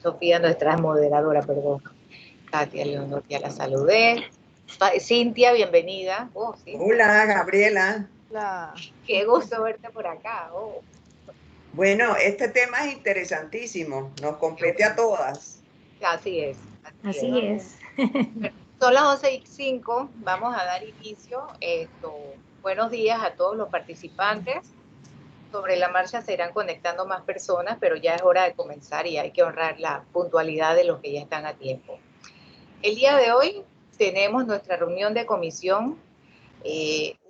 Sofía, nuestra moderadora, perdón. Katia Leonor, ya la saludé. Cintia, bienvenida. Oh, Cintia. Hola, Gabriela. La... Qué gusto verte por acá. Oh. Bueno, este tema es interesantísimo, nos compete a todas. Así es. Así es. Bueno, son las 11:05, vamos a dar inicio. Buenos días a todos los participantes. Sobre la marcha se irán conectando más personas, pero ya es hora de comenzar y hay que honrar la puntualidad de los que ya están a tiempo. El día de hoy tenemos nuestra reunión de comisión,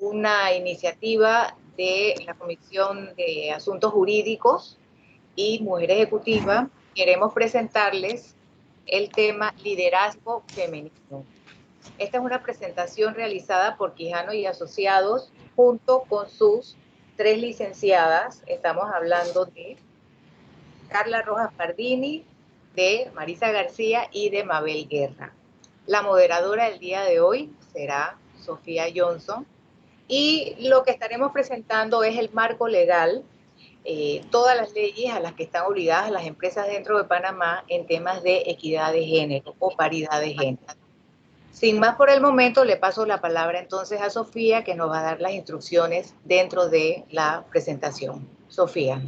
una iniciativa de la Comisión de Asuntos Jurídicos y Mujer Ejecutiva. Queremos presentarles el tema liderazgo femenino. Esta es una presentación realizada por Quijano y Asociados junto con sus 3 licenciadas. Estamos hablando de Carla Rojas Pardini, de Marisa García y de Mabel Guerra. La moderadora del día de hoy será Sofía Johnson y lo que estaremos presentando es el marco legal, todas las leyes a las que están obligadas las empresas dentro de Panamá en temas de equidad de género o paridad de género. Sin más por el momento, le paso la palabra entonces a Sofía, que nos va a dar las instrucciones dentro de la presentación. Sofía.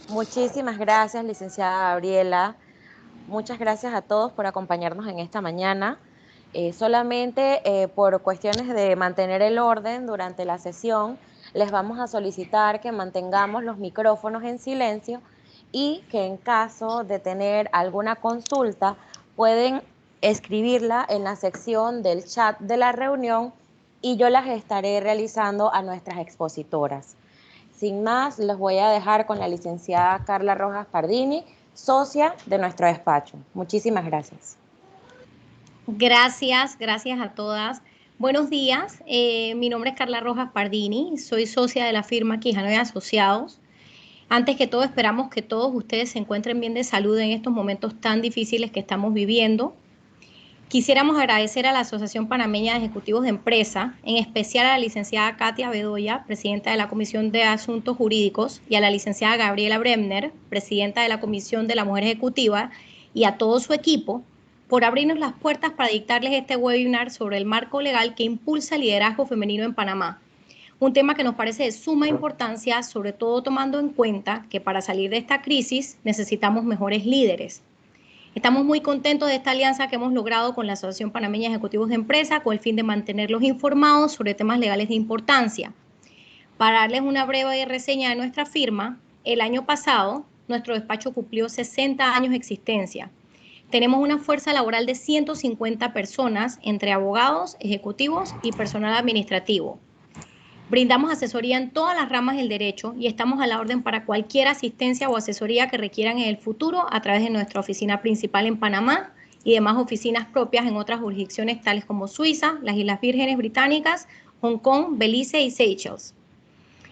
Muchísimas gracias, licenciada Gabriela. Muchas gracias a todos por acompañarnos en esta mañana. Solamente por cuestiones de mantener el orden durante la sesión, les vamos a solicitar que mantengamos los micrófonos en silencio y que en caso de tener alguna consulta pueden escribirla en la sección del chat de la reunión y yo las estaré realizando a nuestras expositoras. Sin más, los voy a dejar con la licenciada Carla Rojas Pardini, socia de nuestro despacho. Muchísimas gracias. Gracias a todas. Buenos días, mi nombre es Carla Rojas Pardini, soy socia de la firma Quijano y Asociados. Antes que todo, esperamos que todos ustedes se encuentren bien de salud en estos momentos tan difíciles que estamos viviendo. Quisiéramos agradecer a la Asociación Panameña de Ejecutivos de Empresa, en especial a la licenciada Katia Bedoya, presidenta de la Comisión de Asuntos Jurídicos, y a la licenciada Gabriela Bremner, presidenta de la Comisión de la Mujer Ejecutiva, y a todo su equipo, por abrirnos las puertas para dictarles este webinar sobre el marco legal que impulsa el liderazgo femenino en Panamá. Un tema que nos parece de suma importancia, sobre todo tomando en cuenta que para salir de esta crisis necesitamos mejores líderes. Estamos muy contentos de esta alianza que hemos logrado con la Asociación Panameña de Ejecutivos de Empresa con el fin de mantenerlos informados sobre temas legales de importancia. Para darles una breve reseña de nuestra firma, el año pasado nuestro despacho cumplió 60 años de existencia. Tenemos una fuerza laboral de 150 personas entre abogados, ejecutivos y personal administrativo. Brindamos asesoría en todas las ramas del derecho y estamos a la orden para cualquier asistencia o asesoría que requieran en el futuro a través de nuestra oficina principal en Panamá y demás oficinas propias en otras jurisdicciones tales como Suiza, las Islas Vírgenes Británicas, Hong Kong, Belice y Seychelles.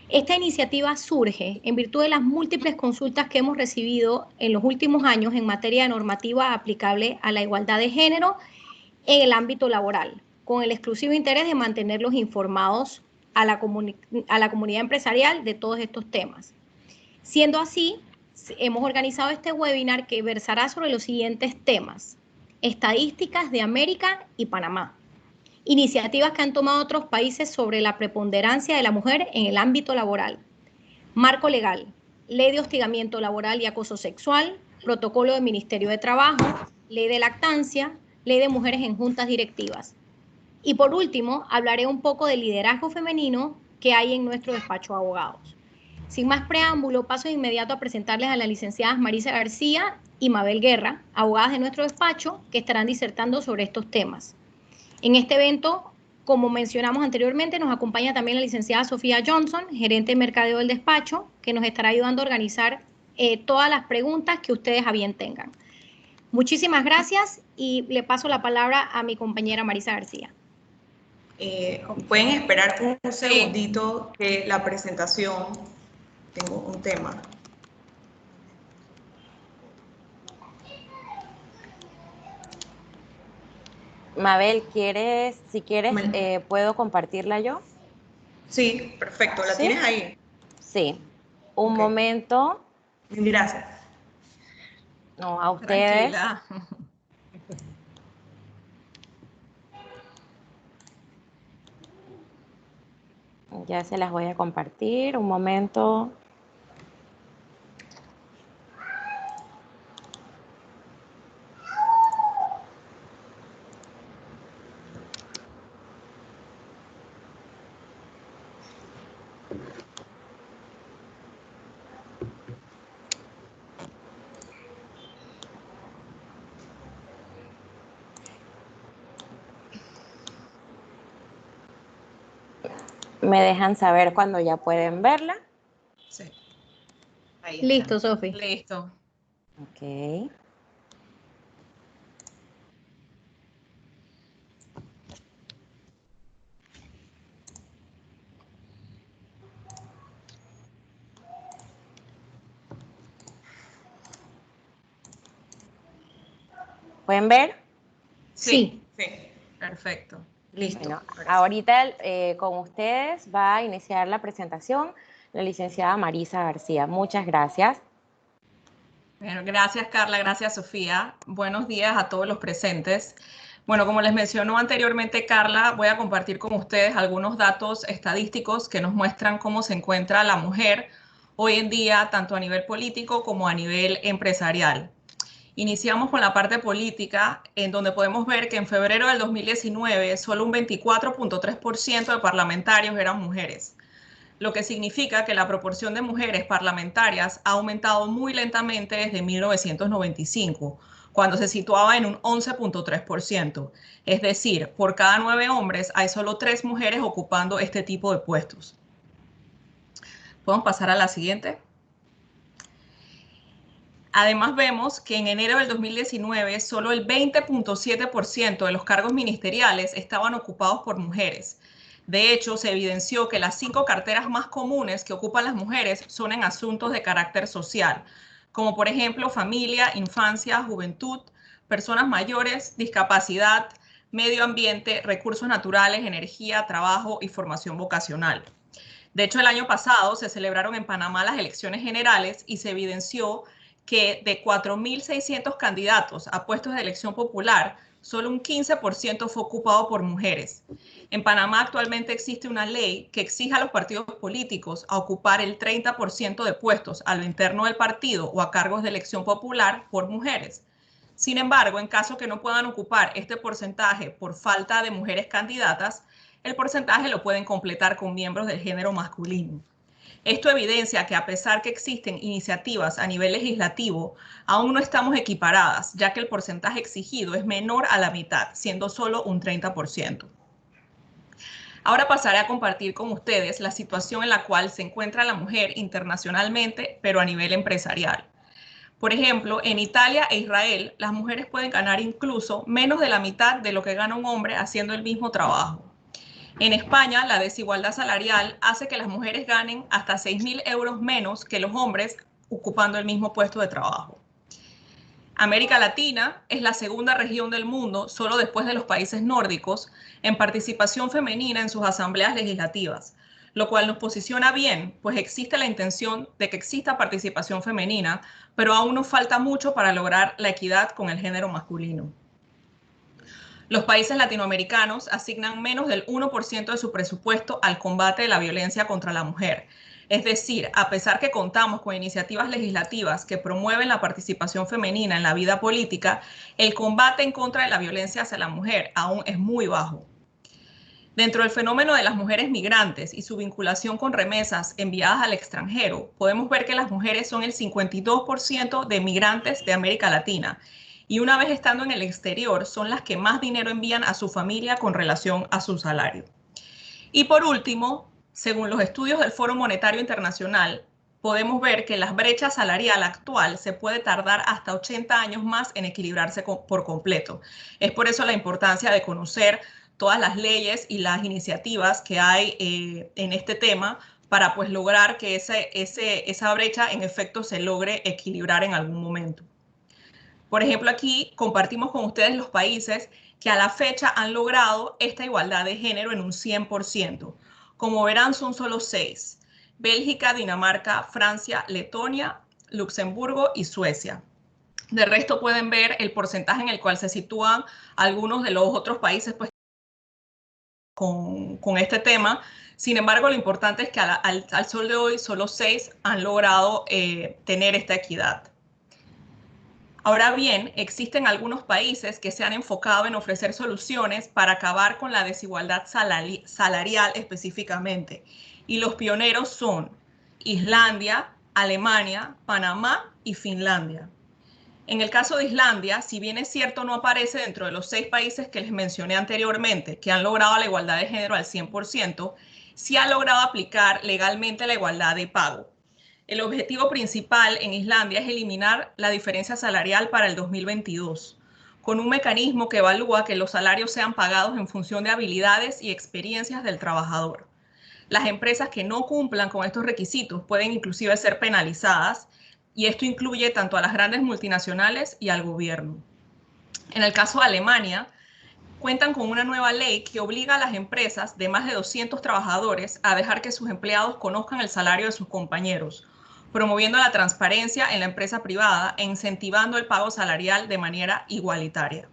Esta iniciativa surge en virtud de las múltiples consultas que hemos recibido en los últimos años en materia de normativa aplicable a la igualdad de género en el ámbito laboral, con el exclusivo interés de mantenerlos informados a la comunidad empresarial de todos estos temas. Siendo así, hemos organizado este webinar que versará sobre los siguientes temas: estadísticas de América y Panamá, iniciativas que han tomado otros países sobre la preponderancia de la mujer en el ámbito laboral, marco legal, ley de hostigamiento laboral y acoso sexual, protocolo del Ministerio de Trabajo, ley de lactancia, ley de mujeres en juntas directivas. Y por último, hablaré un poco del liderazgo femenino que hay en nuestro despacho de abogados. Sin más preámbulo, paso de inmediato a presentarles a las licenciadas Marisa García y Mabel Guerra, abogadas de nuestro despacho, que estarán disertando sobre estos temas. En este evento, como mencionamos anteriormente, nos acompaña también la licenciada Sofía Johnson, gerente de mercadeo del despacho, que nos estará ayudando a organizar todas las preguntas que ustedes a bien tengan. Muchísimas gracias y le paso la palabra a mi compañera Marisa García. Pueden esperar un segundito que la presentación, tengo un tema. Mabel, si quieres, ¿puedo compartirla yo? Sí, perfecto. ¿La ¿Sí? tienes ahí? Sí. Un momento. Gracias. No, a ustedes. Tranquila. Ya se las voy a compartir, un momento. Me dejan saber cuando ya pueden verla. Sí. Ahí está. Listo, Sofi. Listo. Ok. ¿Pueden ver? Sí. Sí. Perfecto. Listo. Bueno, Ahora sí. ahorita con ustedes va a iniciar la presentación la licenciada Marisa García. Muchas gracias. Bueno, gracias Carla, gracias Sofía. Buenos días a todos los presentes. Bueno, como les mencionó anteriormente Carla, voy a compartir con ustedes algunos datos estadísticos que nos muestran cómo se encuentra la mujer hoy en día, tanto a nivel político como a nivel empresarial. Iniciamos con la parte política, en donde podemos ver que en febrero del 2019 solo un 24.3% de parlamentarios eran mujeres, lo que significa que la proporción de mujeres parlamentarias ha aumentado muy lentamente desde 1995, cuando se situaba en un 11.3%. Es decir, por cada 9 hombres hay solo 3 mujeres ocupando este tipo de puestos. Podemos pasar a la siguiente. Además vemos que en enero del 2019 solo el 20.7% de los cargos ministeriales estaban ocupados por mujeres. De hecho, se evidenció que las 5 carteras más comunes que ocupan las mujeres son en asuntos de carácter social, como por ejemplo familia, infancia, juventud, personas mayores, discapacidad, medio ambiente, recursos naturales, energía, trabajo y formación vocacional. De hecho, el año pasado se celebraron en Panamá las elecciones generales y se evidenció que de 4.600 candidatos a puestos de elección popular, solo un 15% fue ocupado por mujeres. En Panamá actualmente existe una ley que exige a los partidos políticos a ocupar el 30% de puestos a lo interno del partido o a cargos de elección popular por mujeres. Sin embargo, en caso que no puedan ocupar este porcentaje por falta de mujeres candidatas, el porcentaje lo pueden completar con miembros del género masculino. Esto evidencia que a pesar que existen iniciativas a nivel legislativo, aún no estamos equiparadas, ya que el porcentaje exigido es menor a la mitad, siendo solo un 30%. Ahora pasaré a compartir con ustedes la situación en la cual se encuentra la mujer internacionalmente, pero a nivel empresarial. Por ejemplo, en Italia e Israel, las mujeres pueden ganar incluso menos de la mitad de lo que gana un hombre haciendo el mismo trabajo. En España, la desigualdad salarial hace que las mujeres ganen hasta 6.000 euros menos que los hombres ocupando el mismo puesto de trabajo. América Latina es la segunda región del mundo, solo después de los países nórdicos, en participación femenina en sus asambleas legislativas, lo cual nos posiciona bien, pues existe la intención de que exista participación femenina, pero aún nos falta mucho para lograr la equidad con el género masculino. Los países latinoamericanos asignan menos del 1% de su presupuesto al combate de la violencia contra la mujer. Es decir, a pesar que contamos con iniciativas legislativas que promueven la participación femenina en la vida política, el combate en contra de la violencia hacia la mujer aún es muy bajo. Dentro del fenómeno de las mujeres migrantes y su vinculación con remesas enviadas al extranjero, podemos ver que las mujeres son el 52% de migrantes de América Latina y una vez estando en el exterior son las que más dinero envían a su familia con relación a su salario. Y por último, según los estudios del Foro Monetario Internacional, podemos ver que la brecha salarial actual se puede tardar hasta 80 años más en equilibrarse por completo. Es por eso la importancia de conocer todas las leyes y las iniciativas que hay en este tema para pues lograr que esa brecha en efecto se logre equilibrar en algún momento. Por ejemplo, aquí compartimos con ustedes los países que a la fecha han logrado esta igualdad de género en un 100%. Como verán, son solo 6. Bélgica, Dinamarca, Francia, Letonia, Luxemburgo y Suecia. De resto pueden ver el porcentaje en el cual se sitúan algunos de los otros países pues, con este tema. Sin embargo, lo importante es que al sol de hoy solo 6 han logrado tener esta equidad. Ahora bien, existen algunos países que se han enfocado en ofrecer soluciones para acabar con la desigualdad salarial específicamente. Y los pioneros son Islandia, Alemania, Panamá y Finlandia. En el caso de Islandia, si bien es cierto no aparece dentro de los 6 países que les mencioné anteriormente, que han logrado la igualdad de género al 100%, sí ha logrado aplicar legalmente la igualdad de pago. El objetivo principal en Islandia es eliminar la diferencia salarial para el 2022, con un mecanismo que evalúa que los salarios sean pagados en función de habilidades y experiencias del trabajador. Las empresas que no cumplan con estos requisitos pueden inclusive ser penalizadas, y esto incluye tanto a las grandes multinacionales y al gobierno. En el caso de Alemania, cuentan con una nueva ley que obliga a las empresas de más de 200 trabajadores a dejar que sus empleados conozcan el salario de sus compañeros, promoviendo la transparencia en la empresa privada e incentivando el pago salarial de manera igualitaria.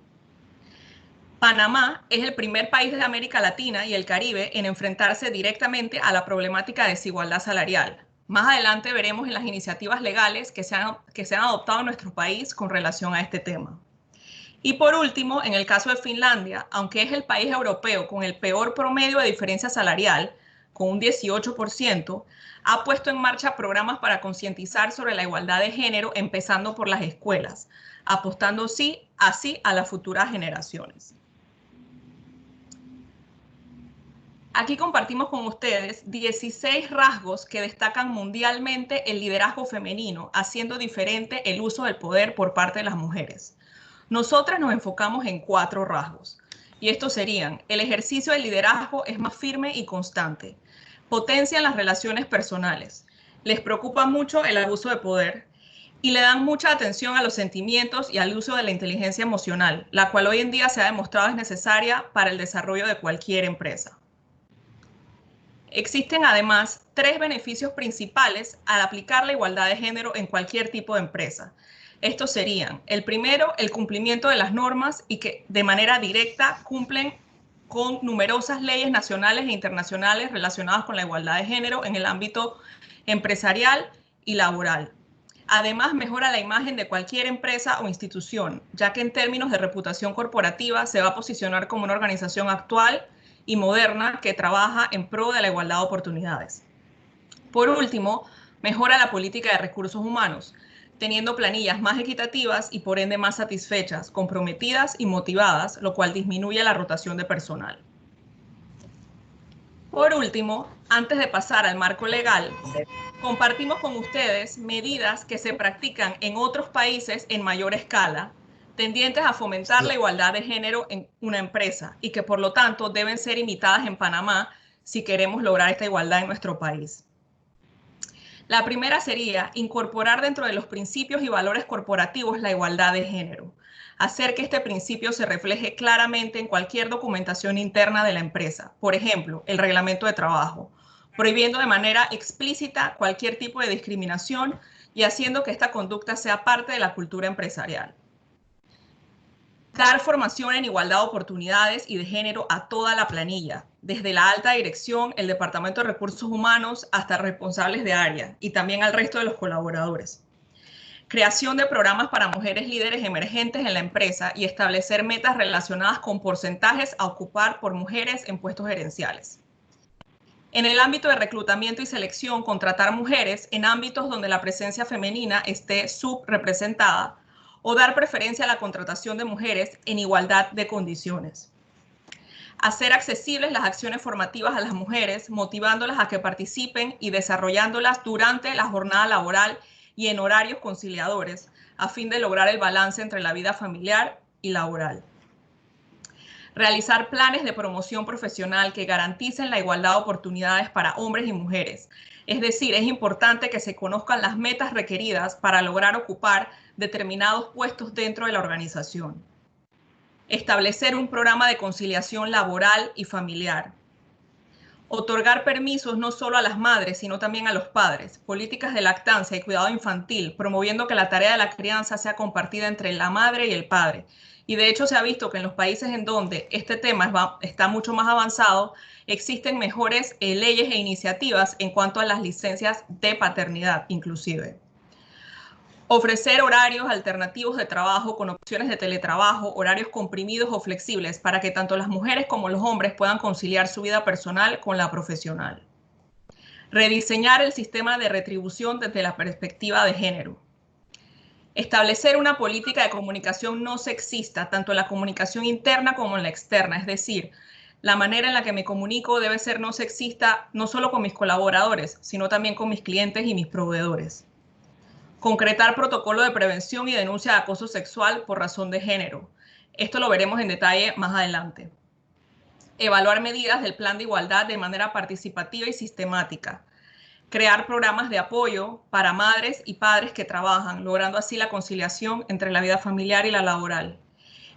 Panamá es el primer país de América Latina y el Caribe en enfrentarse directamente a la problemática de desigualdad salarial. Más adelante veremos en las iniciativas legales que se han adoptado en nuestro país con relación a este tema. Y por último, en el caso de Finlandia, aunque es el país europeo con el peor promedio de diferencia salarial, con un 18%, ha puesto en marcha programas para concientizar sobre la igualdad de género, empezando por las escuelas, apostando así a las futuras generaciones. Aquí compartimos con ustedes 16 rasgos que destacan mundialmente el liderazgo femenino, haciendo diferente el uso del poder por parte de las mujeres. Nosotras nos enfocamos en 4 rasgos, y estos serían: el ejercicio del liderazgo es más firme y constante, potencian las relaciones personales, les preocupa mucho el abuso de poder y le dan mucha atención a los sentimientos y al uso de la inteligencia emocional, la cual hoy en día se ha demostrado es necesaria para el desarrollo de cualquier empresa. Existen además 3 beneficios principales al aplicar la igualdad de género en cualquier tipo de empresa. Estos serían: el primero, el cumplimiento de las normas y que de manera directa cumplen con numerosas leyes nacionales e internacionales relacionadas con la igualdad de género en el ámbito empresarial y laboral. Además, mejora la imagen de cualquier empresa o institución, ya que en términos de reputación corporativa se va a posicionar como una organización actual y moderna que trabaja en pro de la igualdad de oportunidades. Por último, mejora la política de recursos humanos, teniendo planillas más equitativas y por ende más satisfechas, comprometidas y motivadas, lo cual disminuye la rotación de personal. Por último, antes de pasar al marco legal, compartimos con ustedes medidas que se practican en otros países en mayor escala, tendientes a fomentar la igualdad de género en una empresa y que por lo tanto deben ser imitadas en Panamá si queremos lograr esta igualdad en nuestro país. La primera sería incorporar dentro de los principios y valores corporativos la igualdad de género, hacer que este principio se refleje claramente en cualquier documentación interna de la empresa, por ejemplo, el reglamento de trabajo, prohibiendo de manera explícita cualquier tipo de discriminación y haciendo que esta conducta sea parte de la cultura empresarial. Dar formación en igualdad de oportunidades y de género a toda la planilla, desde la alta dirección, el Departamento de Recursos Humanos, hasta responsables de área y también al resto de los colaboradores. Creación de programas para mujeres líderes emergentes en la empresa y establecer metas relacionadas con porcentajes a ocupar por mujeres en puestos gerenciales. En el ámbito de reclutamiento y selección, contratar mujeres en ámbitos donde la presencia femenina esté subrepresentada, o dar preferencia a la contratación de mujeres en igualdad de condiciones. Hacer accesibles las acciones formativas a las mujeres, motivándolas a que participen y desarrollándolas durante la jornada laboral y en horarios conciliadores, a fin de lograr el balance entre la vida familiar y laboral. Realizar planes de promoción profesional que garanticen la igualdad de oportunidades para hombres y mujeres. Es decir, es importante que se conozcan las metas requeridas para lograr ocupar determinados puestos dentro de la organización. Establecer un programa de conciliación laboral y familiar. Otorgar permisos no solo a las madres, sino también a los padres. Políticas de lactancia y cuidado infantil, promoviendo que la tarea de la crianza sea compartida entre la madre y el padre. Y de hecho se ha visto que en los países en donde este tema está mucho más avanzado, existen mejores leyes e iniciativas en cuanto a las licencias de paternidad, inclusive. Ofrecer horarios alternativos de trabajo con opciones de teletrabajo, horarios comprimidos o flexibles para que tanto las mujeres como los hombres puedan conciliar su vida personal con la profesional. Rediseñar el sistema de retribución desde la perspectiva de género. Establecer una política de comunicación no sexista, tanto en la comunicación interna como en la externa, es decir, la manera en la que me comunico debe ser no sexista no solo con mis colaboradores, sino también con mis clientes y mis proveedores. Concretar protocolo de prevención y denuncia de acoso sexual por razón de género. Esto lo veremos en detalle más adelante. Evaluar medidas del plan de igualdad de manera participativa y sistemática. Crear programas de apoyo para madres y padres que trabajan, logrando así la conciliación entre la vida familiar y la laboral.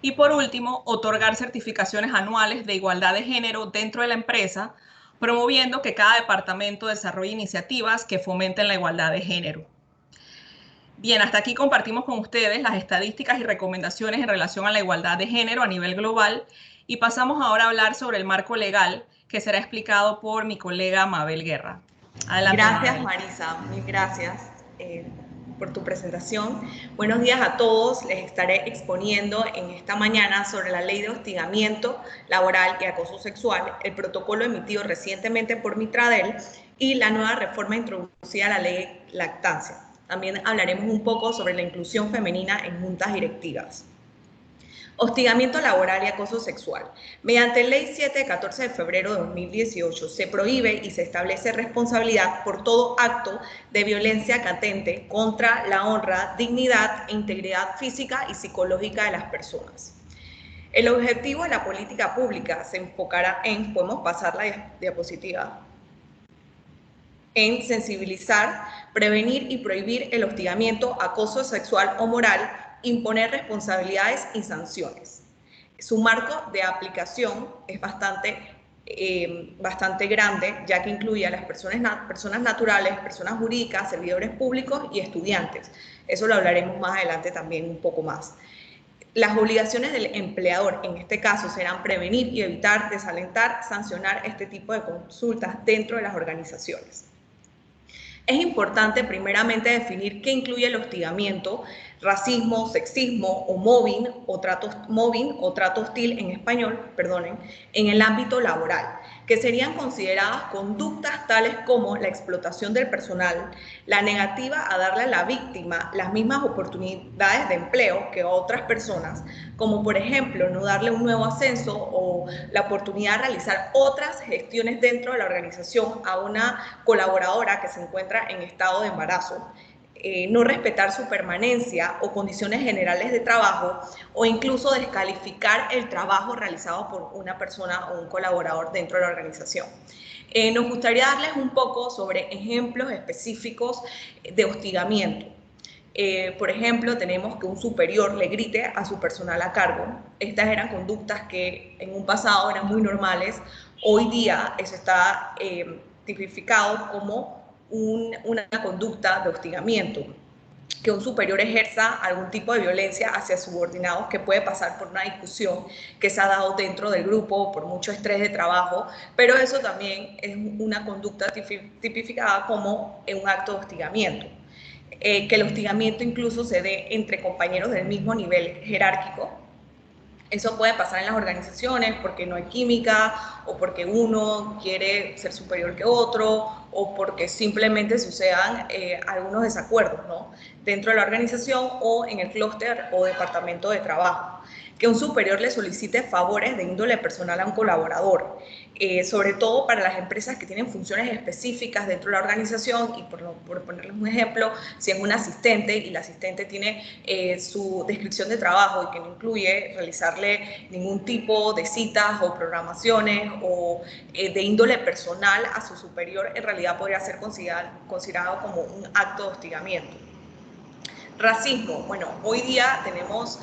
Y por último, otorgar certificaciones anuales de igualdad de género dentro de la empresa, promoviendo que cada departamento desarrolle iniciativas que fomenten la igualdad de género. Bien, hasta aquí compartimos con ustedes las estadísticas y recomendaciones en relación a la igualdad de género a nivel global y pasamos ahora a hablar sobre el marco legal que será explicado por mi colega Mabel Guerra. Adelante, gracias, Mabel. Marisa, mil gracias por tu presentación. Buenos días a todos. Les estaré exponiendo en esta mañana sobre la Ley de Hostigamiento Laboral y Acoso Sexual, el protocolo emitido recientemente por Mitradel y la nueva reforma introducida a la Ley Lactancia. También hablaremos un poco sobre la inclusión femenina en juntas directivas. Hostigamiento laboral y acoso sexual. Mediante Ley 7 de 14 de febrero de 2018 se prohíbe y se establece responsabilidad por todo acto de violencia latente contra la honra, dignidad e integridad física y psicológica de las personas. El objetivo de la política pública se enfocará en, podemos pasar la diapositiva, en sensibilizar, prevenir y prohibir el hostigamiento, acoso sexual o moral, imponer responsabilidades y sanciones. Su marco de aplicación es bastante grande, ya que incluye a las personas naturales, personas jurídicas, servidores públicos y estudiantes. Eso lo hablaremos más adelante también un poco más. Las obligaciones del empleador, en este caso, serán prevenir y evitar, desalentar, sancionar este tipo de consultas dentro de las organizaciones. Es importante primeramente definir qué incluye el hostigamiento, racismo, sexismo o mobbing o trato hostil en español, en el ámbito laboral, que serían consideradas conductas tales como la explotación del personal, la negativa a darle a la víctima las mismas oportunidades de empleo que a otras personas, como por ejemplo no darle un nuevo ascenso o la oportunidad de realizar otras gestiones dentro de la organización a una colaboradora que se encuentra en estado de embarazo, no respetar su permanencia o condiciones generales de trabajo o incluso descalificar el trabajo realizado por una persona o un colaborador dentro de la organización. Nos gustaría darles un poco sobre ejemplos específicos de hostigamiento. Por ejemplo, tenemos que un superior le grite a su personal a cargo. Estas eran conductas que en un pasado eran muy normales. Hoy día eso está tipificado como una conducta de hostigamiento, que un superior ejerza algún tipo de violencia hacia subordinados que puede pasar por una discusión que se ha dado dentro del grupo, por mucho estrés de trabajo, pero eso también es una conducta tipificada como un acto de hostigamiento. Que el hostigamiento incluso se dé entre compañeros del mismo nivel jerárquico. Eso puede pasar en las organizaciones porque no hay química o porque uno quiere ser superior que otro o porque simplemente sucedan algunos desacuerdos, ¿no?, dentro de la organización o en el clúster o departamento de trabajo. Que un superior le solicite favores de índole personal a un colaborador, sobre todo para las empresas que tienen funciones específicas dentro de la organización y por ponerles un ejemplo, si es un asistente y el asistente tiene su descripción de trabajo y que no incluye realizarle ningún tipo de citas o programaciones o de índole personal a su superior, en realidad podría ser considerado como un acto de hostigamiento. Racismo. Bueno, hoy día tenemos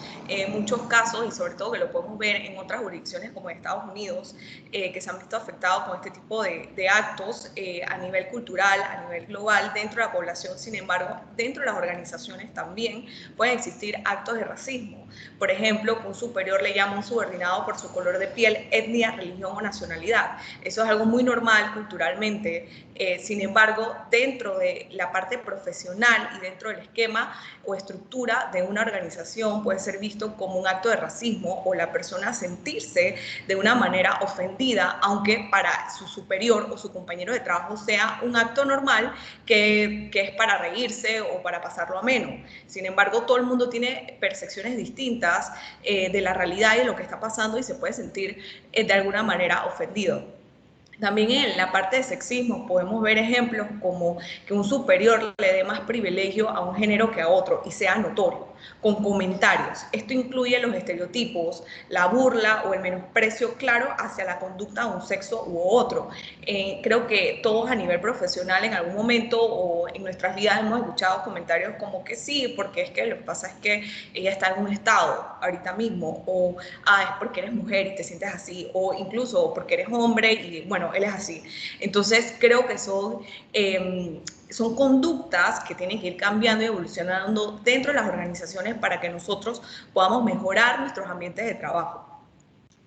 muchos casos, y sobre todo que lo podemos ver en otras jurisdicciones como Estados Unidos, que se han visto afectados con este tipo de actos a nivel cultural, a nivel global, dentro de la población. Sin embargo, dentro de las organizaciones también pueden existir actos de racismo. Por ejemplo, que un superior le llama a un subordinado por su color de piel, etnia, religión o nacionalidad. Eso es algo muy normal culturalmente. Sin embargo, dentro de la parte profesional y dentro del esquema o estructura de una organización puede ser visto como un acto de racismo, o la persona sentirse de una manera ofendida, aunque para su superior o su compañero de trabajo sea un acto normal que es para reírse o para pasarlo ameno. Sin embargo, todo el mundo tiene percepciones distintas de la realidad y de lo que está pasando, y se puede sentir de alguna manera ofendido. También en la parte de sexismo podemos ver ejemplos como que un superior le dé más privilegio a un género que a otro y sea notorio, con comentarios. Esto incluye los estereotipos, la burla o el menosprecio claro hacia la conducta de un sexo u otro. Creo que todos a nivel profesional en algún momento o en nuestras vidas hemos escuchado comentarios como que sí, porque es que lo que pasa es que ella está en un estado ahorita mismo, o es porque eres mujer y te sientes así, o incluso porque eres hombre y bueno, él es así. Entonces creo que son conductas que tienen que ir cambiando y evolucionando dentro de las organizaciones para que nosotros podamos mejorar nuestros ambientes de trabajo.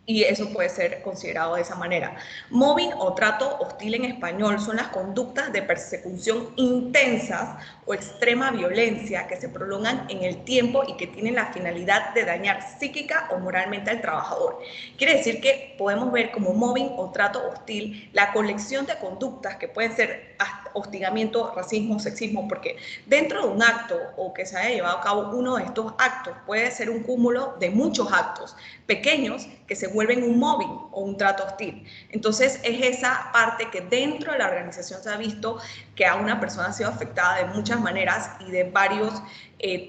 Y eso puede ser considerado de esa manera. Mobbing o trato hostil en español son las conductas de persecución intensas o extrema violencia que se prolongan en el tiempo y que tienen la finalidad de dañar psíquica o moralmente al trabajador. Quiere decir que podemos ver como mobbing o trato hostil la colección de conductas que pueden ser hostigamiento, racismo, sexismo, porque dentro de un acto o que se haya llevado a cabo uno de estos actos puede ser un cúmulo de muchos actos pequeños que se vuelven un mobbing o un trato hostil. Entonces es esa parte que dentro de la organización se ha visto que a una persona ha sido afectada de muchas maneras y de varios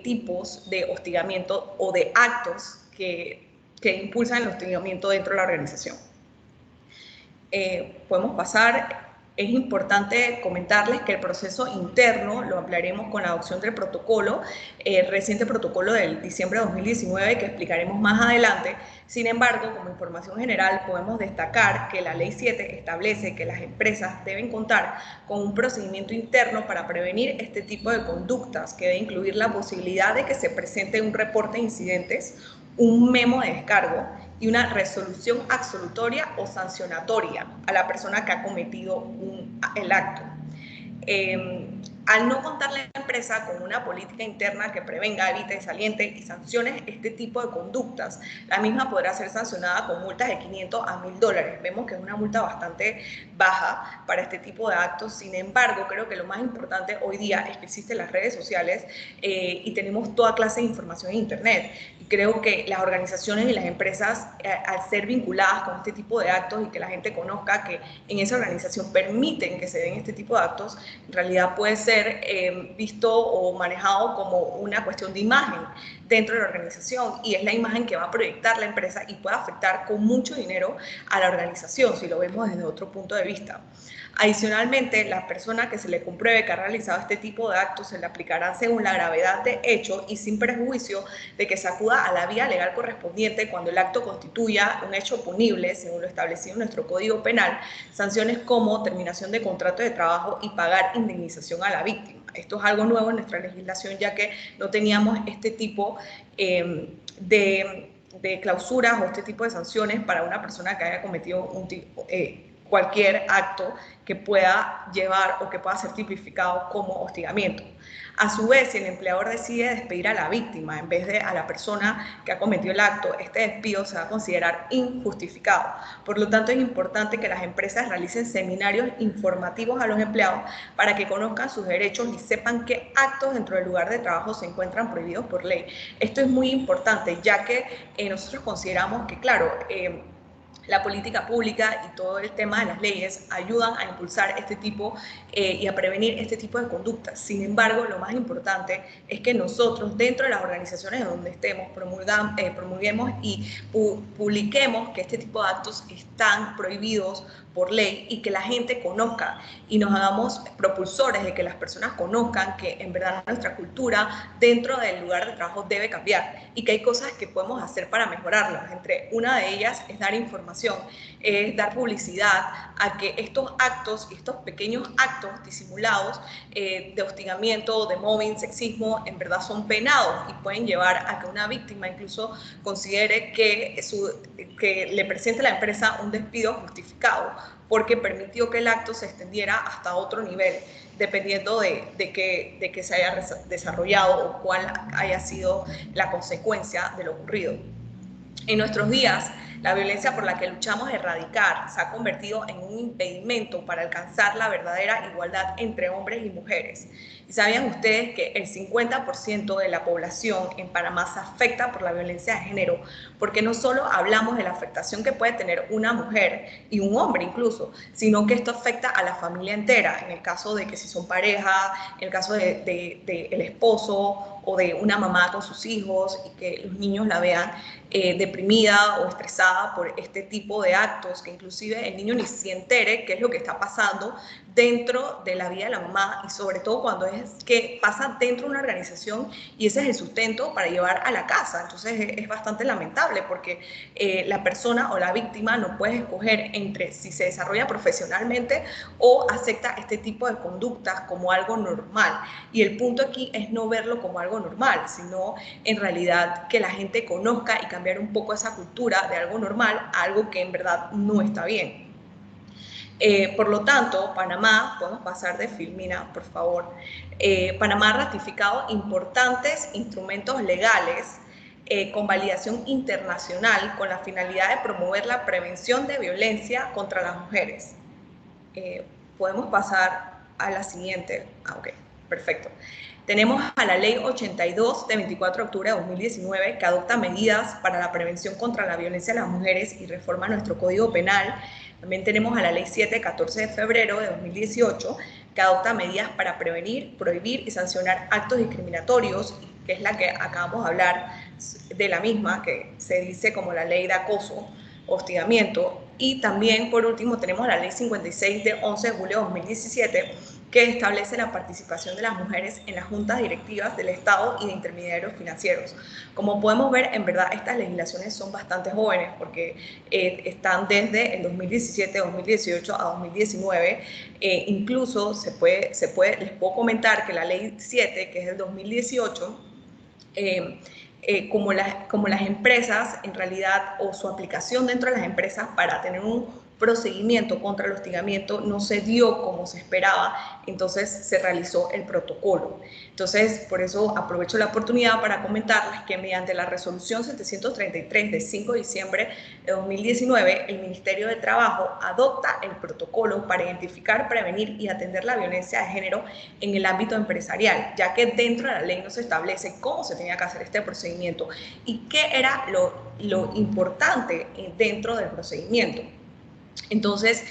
tipos de hostigamiento o de actos que impulsan el hostigamiento dentro de la organización. Podemos pasar. Es importante comentarles que el proceso interno lo ampliaremos con la adopción del protocolo, el reciente protocolo del diciembre de 2019, que explicaremos más adelante. Sin embargo, como información general, podemos destacar que la Ley 7 establece que las empresas deben contar con un procedimiento interno para prevenir este tipo de conductas, que debe incluir la posibilidad de que se presente un reporte de incidentes, un memo de descargo y una resolución absolutoria o sancionatoria a la persona que ha cometido el acto. Al no contar la empresa con una política interna que prevenga, evite, saliente y sancione este tipo de conductas, la misma podrá ser sancionada con multas de $500 a $1.000. Vemos que es una multa bastante baja para este tipo de actos. Sin embargo, creo que lo más importante hoy día es que existen las redes sociales y tenemos toda clase de información en Internet. Y creo que las organizaciones y las empresas, al ser vinculadas con este tipo de actos y que la gente conozca que en esa organización permiten que se den este tipo de actos, en realidad puede ser visto o manejado como una cuestión de imagen dentro de la organización, y es la imagen que va a proyectar la empresa y puede afectar con mucho dinero a la organización si lo vemos desde otro punto de vista. Adicionalmente, la persona que se le compruebe que ha realizado este tipo de actos se le aplicará según la gravedad de hecho y sin perjuicio de que se acuda a la vía legal correspondiente cuando el acto constituya un hecho punible, según lo establecido en nuestro Código Penal, sanciones como terminación de contrato de trabajo y pagar indemnización a la víctima. Esto es algo nuevo en nuestra legislación, ya que no teníamos este tipo de clausuras o este tipo de sanciones para una persona que haya cometido cualquier acto que pueda llevar o que pueda ser tipificado como hostigamiento. A su vez, si el empleador decide despedir a la víctima en vez de a la persona que ha cometido el acto, este despido se va a considerar injustificado. Por lo tanto, es importante que las empresas realicen seminarios informativos a los empleados para que conozcan sus derechos y sepan qué actos dentro del lugar de trabajo se encuentran prohibidos por ley. Esto es muy importante, ya que nosotros consideramos que, claro, la política pública y todo el tema de las leyes ayudan a impulsar este tipo y a prevenir este tipo de conductas. Sin embargo, lo más importante es que nosotros, dentro de las organizaciones donde estemos, promulguemos y publiquemos que este tipo de actos están prohibidos por ley y que la gente conozca y nos hagamos propulsores de que las personas conozcan que en verdad nuestra cultura dentro del lugar de trabajo debe cambiar y que hay cosas que podemos hacer para mejorarlas. Entre una de ellas es dar información, es dar publicidad a que estos actos y estos pequeños actos disimulados de hostigamiento, de mobbing, sexismo, en verdad son penados y pueden llevar a que una víctima incluso considere que le presente a la empresa un despido justificado porque permitió que el acto se extendiera hasta otro nivel, dependiendo de que se haya desarrollado o cuál haya sido la consecuencia de lo ocurrido. En nuestros días, la violencia por la que luchamos a erradicar se ha convertido en un impedimento para alcanzar la verdadera igualdad entre hombres y mujeres. ¿Y sabían ustedes que el 50% de la población en Panamá se afecta por la violencia de género? Porque no solo hablamos de la afectación que puede tener una mujer y un hombre incluso, sino que esto afecta a la familia entera, en el caso de que si son pareja, en el caso de el esposo o de una mamá con sus hijos y que los niños la vean deprimida o estresada por este tipo de actos, que inclusive el niño ni se entere qué es lo que está pasando dentro de la vida de la mamá y sobre todo cuando es que pasa dentro de una organización y ese es el sustento para llevar a la casa. Entonces es bastante lamentable porque la persona o la víctima no puede escoger entre si se desarrolla profesionalmente o acepta este tipo de conductas como algo normal. Y el punto aquí es no verlo como algo normal, sino en realidad que la gente conozca y cambiar un poco esa cultura de algo normal a algo que en verdad no está bien. Por lo tanto, Panamá, podemos pasar de Filmina, por favor. Panamá ha ratificado importantes instrumentos legales con validación internacional con la finalidad de promover la prevención de violencia contra las mujeres. Podemos pasar a la siguiente. Ok, perfecto. Tenemos a la Ley 82 de 24 de octubre de 2019 que adopta medidas para la prevención contra la violencia de las mujeres y reforma nuestro Código Penal. También tenemos a la Ley 7 de 14 de febrero de 2018 que adopta medidas para prevenir, prohibir y sancionar actos discriminatorios, que es la que acabamos de hablar de la misma, que se dice como la Ley de Acoso, Hostigamiento. Y también, por último, tenemos la Ley 56 de 11 de julio de 2017 que establece la participación de las mujeres en las juntas directivas del Estado y de intermediarios financieros. Como podemos ver, en verdad estas legislaciones son bastante jóvenes porque están desde el 2017, 2018 a 2019. Incluso les puedo comentar que la Ley 7, que es del 2018, como las empresas, en realidad, o su aplicación dentro de las empresas para tener un procedimiento contra el hostigamiento no se dio como se esperaba, entonces se realizó el protocolo. Entonces, por eso aprovecho la oportunidad para comentarles que mediante la resolución 733 de 5 de diciembre de 2019, el Ministerio de Trabajo adopta el protocolo para identificar, prevenir y atender la violencia de género en el ámbito empresarial, ya que dentro de la ley no se establece cómo se tenía que hacer este procedimiento y qué era lo importante dentro del procedimiento. Entonces,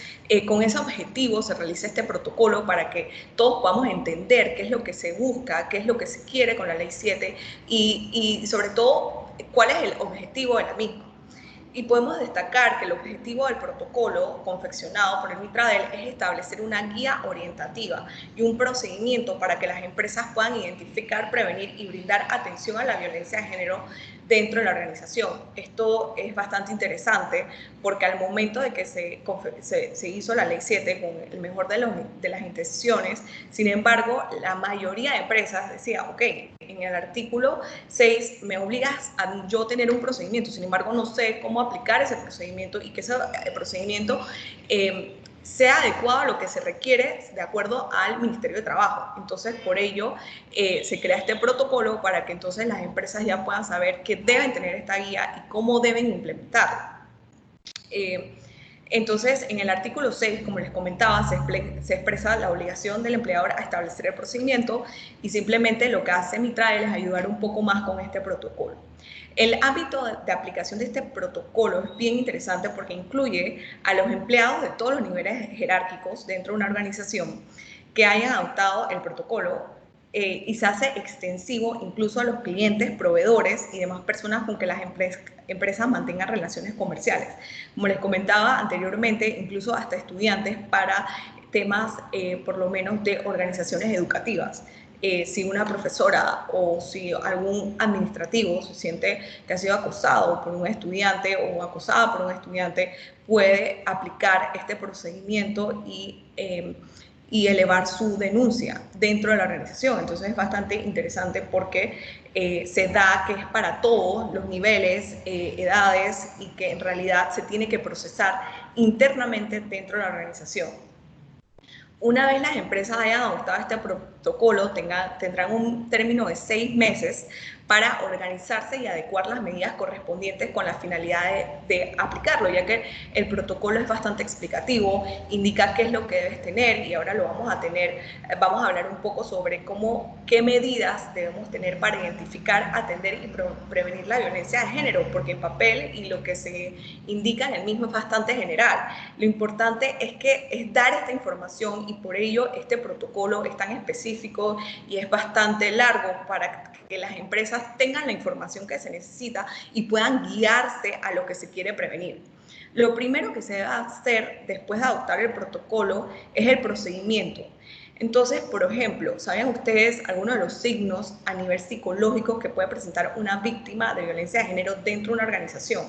con ese objetivo se realiza este protocolo para que todos podamos entender qué es lo que se busca, qué es lo que se quiere con la Ley 7 y sobre todo, cuál es el objetivo de la misma. Y podemos destacar que el objetivo del protocolo confeccionado por el MITRADEL es establecer una guía orientativa y un procedimiento para que las empresas puedan identificar, prevenir y brindar atención a la violencia de género dentro de la organización. Esto es bastante interesante porque al momento de que se hizo la Ley 7 con el mejor de las intenciones, sin embargo, la mayoría de empresas decía, ok, en el artículo 6 me obligas a yo tener un procedimiento, sin embargo, no sé cómo aplicar ese procedimiento y que ese procedimiento sea adecuado a lo que se requiere de acuerdo al Ministerio de Trabajo. Entonces, por ello, se crea este protocolo para que entonces las empresas ya puedan saber que deben tener esta guía y cómo deben implementarla. Entonces, en el artículo 6, como les comentaba, se expresa la obligación del empleador a establecer el procedimiento y simplemente lo que hace MITRADEL es ayudar un poco más con este protocolo. El ámbito de aplicación de este protocolo es bien interesante porque incluye a los empleados de todos los niveles jerárquicos dentro de una organización que hayan adoptado el protocolo, y se hace extensivo incluso a los clientes, proveedores y demás personas con que las empresas mantengan relaciones comerciales. Como les comentaba anteriormente, incluso hasta estudiantes para temas por lo menos de organizaciones educativas. Si una profesora o si algún administrativo se siente que ha sido acosado por un estudiante o acosada por un estudiante, puede aplicar este procedimiento y elevar su denuncia dentro de la organización. Entonces es bastante interesante porque se da que es para todos los niveles, edades, y que en realidad se tiene que procesar internamente dentro de la organización. Una vez las empresas hayan adoptado este protocolo, tendrán un término de 6 meses para organizarse y adecuar las medidas correspondientes con la finalidad de aplicarlo, ya que el protocolo es bastante explicativo, indica qué es lo que debes tener, y ahora lo vamos a tener. Vamos a hablar un poco sobre qué medidas debemos tener para identificar, atender y prevenir la violencia de género, porque en papel y lo que se indica en el mismo es bastante general. Lo importante es dar esta información, y por ello este protocolo es tan específico y es bastante largo para que las empresas tengan la información que se necesita y puedan guiarse a lo que se quiere prevenir. Lo primero que se debe hacer después de adoptar el protocolo es el procedimiento. Entonces, por ejemplo, ¿saben ustedes algunos de los signos a nivel psicológico que puede presentar una víctima de violencia de género dentro de una organización?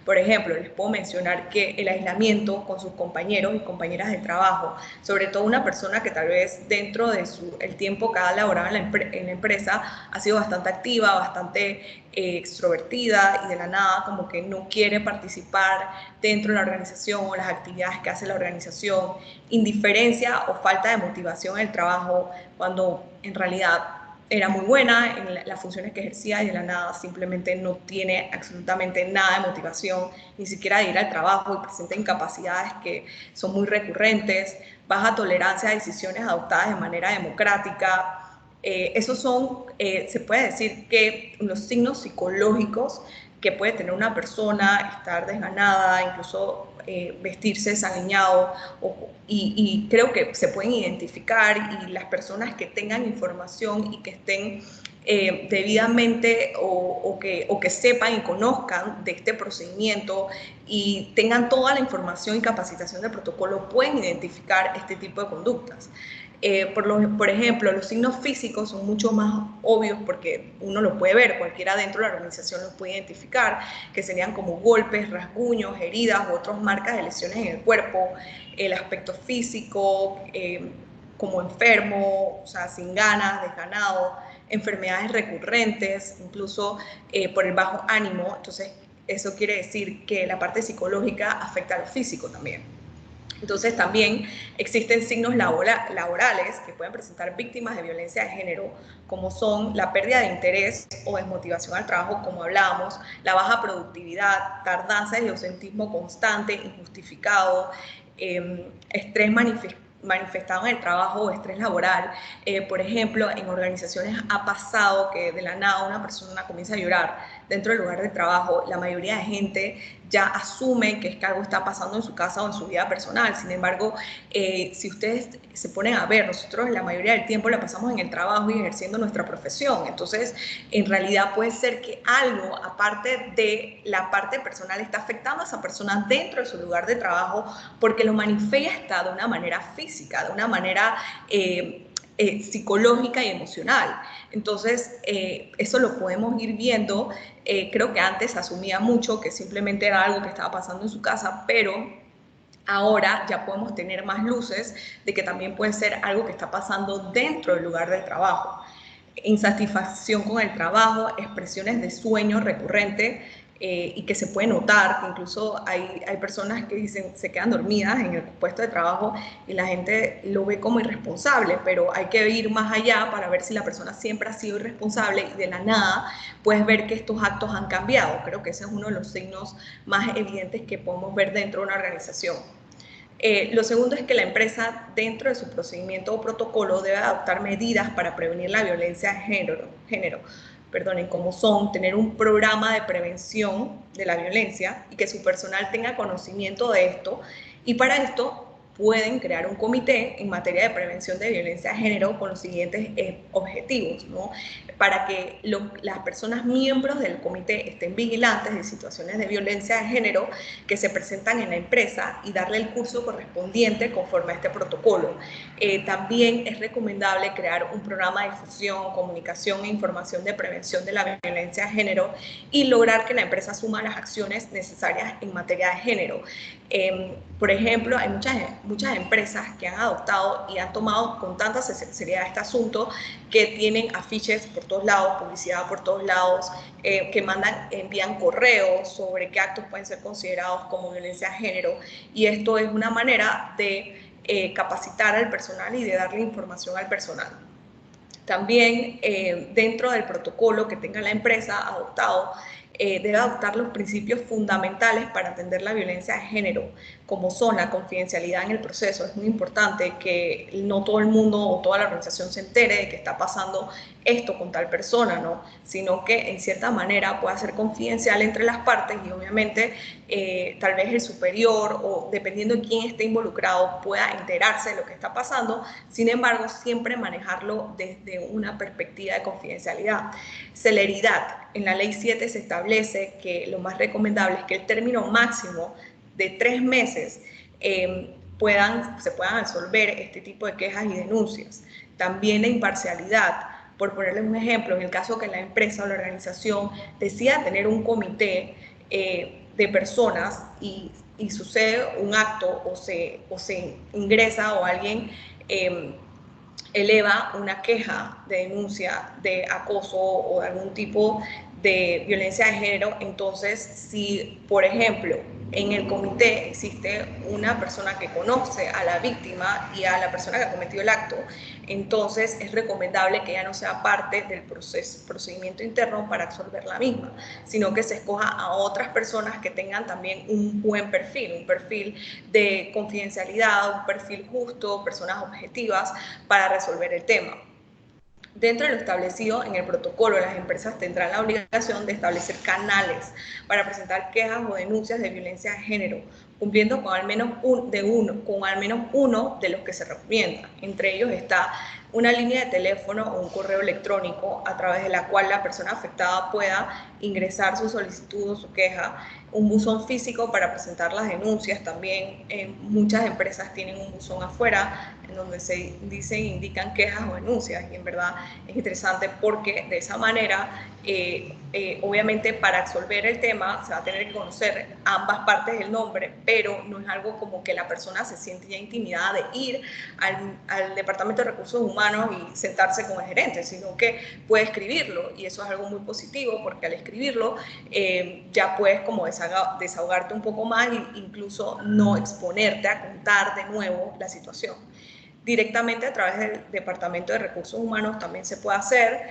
Por ejemplo, les puedo mencionar que el aislamiento con sus compañeros y compañeras de trabajo, sobre todo una persona que tal vez dentro de el tiempo que ha laborado en la empresa ha sido bastante activa, bastante extrovertida, y de la nada como que no quiere participar dentro de la organización o las actividades que hace la organización, indiferencia o falta de motivación en el trabajo, cuando en realidad era muy buena en las funciones que ejercía, y de la nada simplemente no tiene absolutamente nada de motivación, ni siquiera de ir al trabajo, y presenta incapacidades que son muy recurrentes, baja tolerancia a decisiones adoptadas de manera democrática. Esos son, se puede decir que los signos psicológicos que puede tener una persona: estar desganada, incluso vestirse desaliñado, y creo que se pueden identificar, y las personas que tengan información y que estén debidamente o que sepan y conozcan de este procedimiento y tengan toda la información y capacitación del protocolo, pueden identificar este tipo de conductas. Por ejemplo, los signos físicos son mucho más obvios porque uno lo puede ver, cualquiera dentro de la organización los puede identificar, que serían como golpes, rasguños, heridas u otras marcas de lesiones en el cuerpo. El aspecto físico, como enfermo, o sea, sin ganas, desganado, enfermedades recurrentes, incluso por el bajo ánimo. Entonces, eso quiere decir que la parte psicológica afecta a lo físico también. Entonces también existen signos laborales que pueden presentar víctimas de violencia de género, como son la pérdida de interés o desmotivación al trabajo, como hablábamos, la baja productividad, tardanza y ausentismo constante, injustificado, estrés manifestado en el trabajo o estrés laboral. Por ejemplo, en organizaciones ha pasado que de la nada una persona comienza a llorar dentro del lugar de trabajo. La mayoría de gente ya asume que es que algo está pasando en su casa o en su vida personal. Sin embargo, si ustedes se ponen a ver, nosotros la mayoría del tiempo la pasamos en el trabajo y ejerciendo nuestra profesión. Entonces, en realidad puede ser que algo, aparte de la parte personal, está afectando a esa persona dentro de su lugar de trabajo, porque lo manifiesta de una manera física, de una manera psicológica y emocional. Entonces, eso lo podemos ir viendo. Creo que antes asumía mucho que simplemente era algo que estaba pasando en su casa, pero ahora ya podemos tener más luces de que también puede ser algo que está pasando dentro del lugar de trabajo. Insatisfacción con el trabajo, expresiones de sueño recurrente, y que se puede notar, que incluso hay personas que dicen, se quedan dormidas en el puesto de trabajo y la gente lo ve como irresponsable, pero hay que ir más allá para ver si la persona siempre ha sido irresponsable y de la nada puedes ver que estos actos han cambiado. Creo que ese es uno de los signos más evidentes que podemos ver dentro de una organización. Lo segundo es que la empresa, dentro de su procedimiento o protocolo, debe adoptar medidas para prevenir la violencia de género, como son tener un programa de prevención de la violencia y que su personal tenga conocimiento de esto. Y para esto pueden crear un comité en materia de prevención de violencia de género con los siguientes objetivos, ¿no? Para que las personas miembros del comité estén vigilantes de situaciones de violencia de género que se presentan en la empresa y darle el curso correspondiente conforme a este protocolo. También es recomendable crear un programa de difusión, comunicación e información de prevención de la violencia de género y lograr que la empresa asuma las acciones necesarias en materia de género. Por ejemplo, hay muchas empresas que han adoptado y han tomado con tanta seriedad este asunto que tienen afiches por todos lados, publicidad por todos lados, que envían correos sobre qué actos pueden ser considerados como violencia de género, y esto es una manera de capacitar al personal y de darle información al personal. También dentro del protocolo que tenga la empresa adoptado, debe adoptar los principios fundamentales para atender la violencia de género, como son la confidencialidad en el proceso. Es muy importante que no todo el mundo o toda la organización se entere de que está pasando esto con tal persona, ¿no? Sino que en cierta manera pueda ser confidencial entre las partes y obviamente tal vez el superior o dependiendo de quién esté involucrado pueda enterarse de lo que está pasando. Sin embargo, siempre manejarlo desde una perspectiva de confidencialidad. Celeridad. En la ley 7 se establece que lo más recomendable es que el término máximo de 3 meses se puedan resolver este tipo de quejas y denuncias. También la imparcialidad. Por ponerles un ejemplo, en el caso que la empresa o la organización decida tener un comité de personas y sucede un acto o se ingresa o alguien eleva una queja de denuncia de acoso o de algún tipo de violencia de género, entonces si, por ejemplo, en el comité existe una persona que conoce a la víctima y a la persona que ha cometido el acto, entonces es recomendable que ella no sea parte del procedimiento interno para absolver la misma, sino que se escoja a otras personas que tengan también un buen perfil, un perfil de confidencialidad, un perfil justo, personas objetivas para resolver el tema. Dentro de lo establecido en el protocolo, las empresas tendrán la obligación de establecer canales para presentar quejas o denuncias de violencia de género, cumpliendo con al menos uno de los que se recomiendan. Entre ellos está una línea de teléfono o un correo electrónico a través de la cual la persona afectada pueda ingresar su solicitud o su queja, un buzón físico para presentar las denuncias. También muchas empresas tienen un buzón afuera en donde se indican quejas o denuncias, y en verdad es interesante porque de esa manera obviamente para absolver el tema se va a tener que conocer ambas partes del nombre, pero no es algo como que la persona se siente ya intimidada de ir al Departamento de Recursos Humanos y sentarse con el gerente, sino que puede escribirlo, y eso es algo muy positivo porque al escribirlo ya puedes como desahogarte un poco más e incluso no exponerte a contar de nuevo la situación. Directamente a través del Departamento de Recursos Humanos también se puede hacer,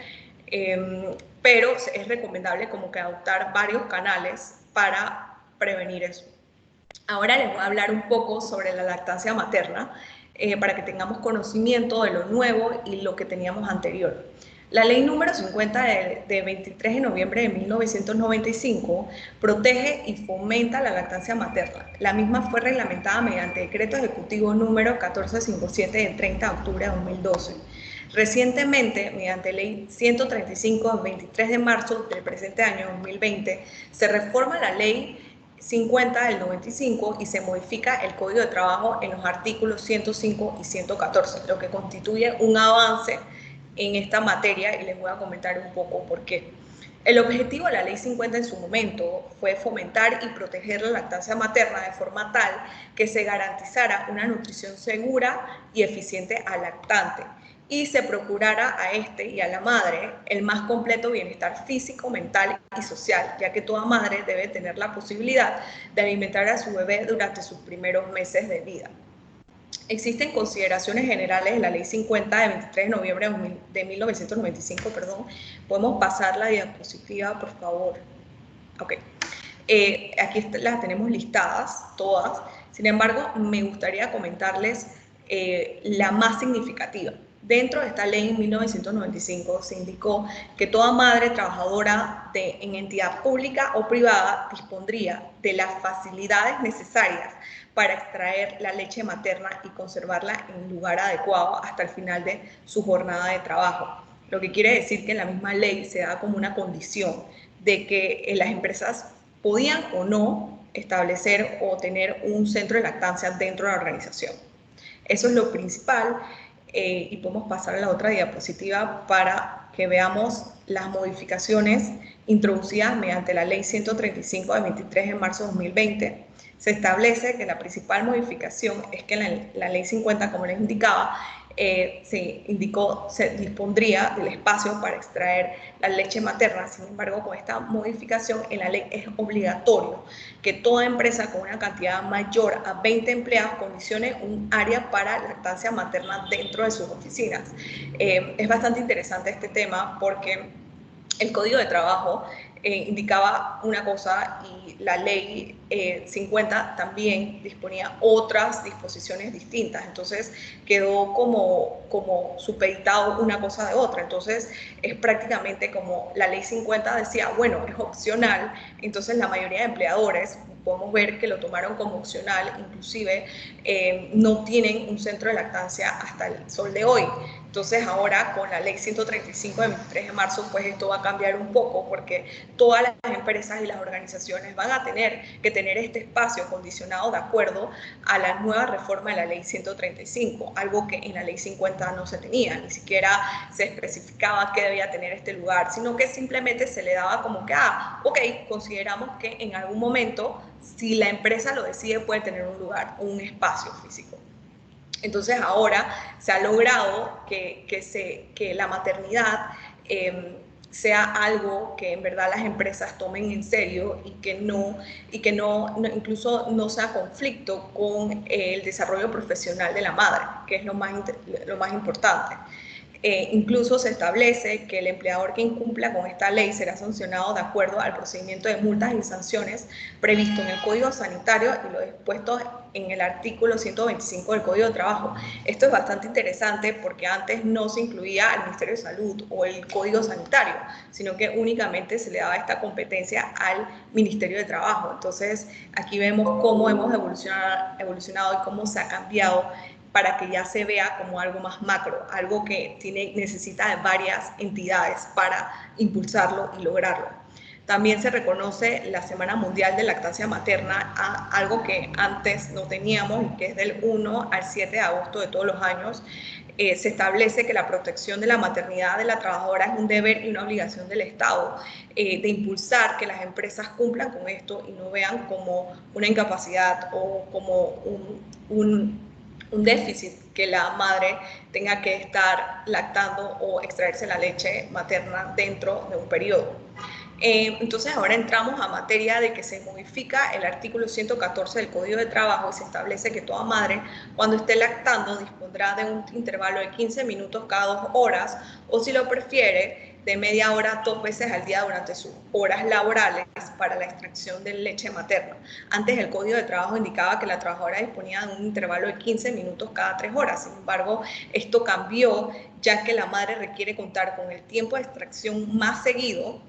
pero es recomendable como que adoptar varios canales para prevenir eso. Ahora les voy a hablar un poco sobre la lactancia materna para que tengamos conocimiento de lo nuevo y lo que teníamos anterior. La ley número 50 de 23 de noviembre de 1995 protege y fomenta la lactancia materna. La misma fue reglamentada mediante decreto ejecutivo número 1457 del 30 de octubre de 2012. Recientemente, mediante ley 135 del 23 de marzo del presente año 2020, se reforma la ley 50 del 95 y se modifica el Código de Trabajo en los artículos 105 y 114, lo que constituye un avance en esta materia, y les voy a comentar un poco por qué. El objetivo de la Ley 50 en su momento fue fomentar y proteger la lactancia materna de forma tal que se garantizara una nutrición segura y eficiente al lactante y se procurara a este y a la madre el más completo bienestar físico, mental y social, ya que toda madre debe tener la posibilidad de alimentar a su bebé durante sus primeros meses de vida. Existen consideraciones generales de la Ley 50 de 23 de noviembre de 1995, perdón. Podemos pasar la diapositiva, por favor. Ok. Aquí las tenemos listadas, todas. Sin embargo, me gustaría comentarles la más significativa. Dentro de esta ley en 1995 se indicó que toda madre trabajadora en entidad pública o privada dispondría de las facilidades necesarias para extraer la leche materna y conservarla en un lugar adecuado hasta el final de su jornada de trabajo. Lo que quiere decir que en la misma ley se da como una condición de que las empresas podían o no establecer o tener un centro de lactancia dentro de la organización. Eso es lo principal, y podemos pasar a la otra diapositiva para que veamos las modificaciones introducidas mediante la Ley 135 de 23 de marzo de 2020. Se establece que la principal modificación es que la Ley 50, como les indicaba, se dispondría del espacio para extraer la leche materna. Sin embargo, con esta modificación en la ley es obligatorio que toda empresa con una cantidad mayor a 20 empleados condicione un área para lactancia materna dentro de sus oficinas. Es bastante interesante este tema porque el Código de Trabajo indicaba una cosa y la Ley 50 también disponía otras disposiciones distintas. Entonces quedó como supeditado una cosa de otra. Entonces es prácticamente como la Ley 50 decía, bueno, es opcional. Entonces la mayoría de empleadores, podemos ver que lo tomaron como opcional, inclusive no tienen un centro de lactancia hasta el sol de hoy. Entonces ahora con la ley 135 de 23 de marzo, pues esto va a cambiar un poco porque todas las empresas y las organizaciones van a tener que tener este espacio condicionado de acuerdo a la nueva reforma de la ley 135, algo que en la ley 50 no se tenía, ni siquiera se especificaba que debía tener este lugar, sino que simplemente se le daba como que, ok, consideramos que en algún momento, si la empresa lo decide, puede tener un lugar, un espacio físico. Entonces ahora se ha logrado que la maternidad sea algo que en verdad las empresas tomen en serio y que no incluso no sea conflicto con el desarrollo profesional de la madre, que es lo más importante. Incluso se establece que el empleador que incumpla con esta ley será sancionado de acuerdo al procedimiento de multas y sanciones previsto en el Código Sanitario y lo dispuesto en el artículo 125 del Código de Trabajo. Esto es bastante interesante porque antes no se incluía al Ministerio de Salud o el Código Sanitario, sino que únicamente se le daba esta competencia al Ministerio de Trabajo. Entonces, aquí vemos cómo hemos evolucionado y cómo se ha cambiado para que ya se vea como algo más macro, algo que necesita de varias entidades para impulsarlo y lograrlo. También se reconoce la Semana Mundial de Lactancia Materna, algo que antes no teníamos y que es del 1 al 7 de agosto de todos los años. Se establece que la protección de la maternidad de la trabajadora es un deber y una obligación del Estado, de impulsar que las empresas cumplan con esto y no vean como una incapacidad o como un déficit que la madre tenga que estar lactando o extraerse la leche materna dentro de un periodo. Entonces ahora entramos a materia de que se modifica el artículo 114 del Código de Trabajo y se establece que toda madre cuando esté lactando dispondrá de un intervalo de 15 minutos cada 2 horas o si lo prefiere de media hora 2 veces al día durante sus horas laborales para la extracción de leche materna. Antes el Código de Trabajo indicaba que la trabajadora disponía de un intervalo de 15 minutos cada 3 horas. Sin embargo, esto cambió ya que la madre requiere contar con el tiempo de extracción más seguido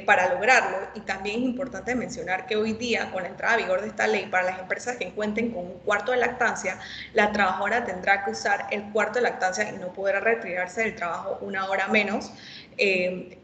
para lograrlo. Y también es importante mencionar que hoy día, con la entrada a vigor de esta ley, para las empresas que cuenten con un cuarto de lactancia, la trabajadora tendrá que usar el cuarto de lactancia y no podrá retirarse del trabajo 1 hora menos,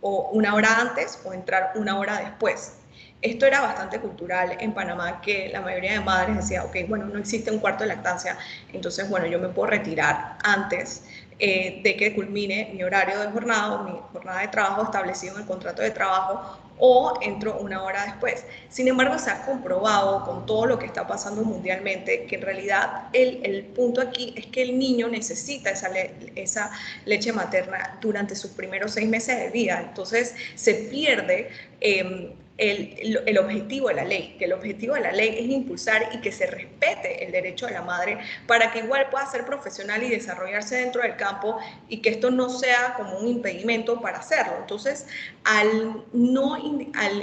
o 1 hora antes o entrar 1 hora después. Esto era bastante cultural en Panamá, que la mayoría de madres decía, ok, bueno, no existe un cuarto de lactancia, entonces, bueno, yo me puedo retirar antes de que culmine mi horario de jornada o mi jornada de trabajo establecido en el contrato de trabajo, o entro 1 hora después. Sin embargo, se ha comprobado con todo lo que está pasando mundialmente que en realidad el punto aquí es que el niño necesita esa leche materna durante sus primeros 6 meses de vida. Entonces se pierde el objetivo de la ley, que el objetivo de la ley es impulsar y que se respete el derecho de la madre para que igual pueda ser profesional y desarrollarse dentro del campo y que esto no sea como un impedimento para hacerlo. Entonces, al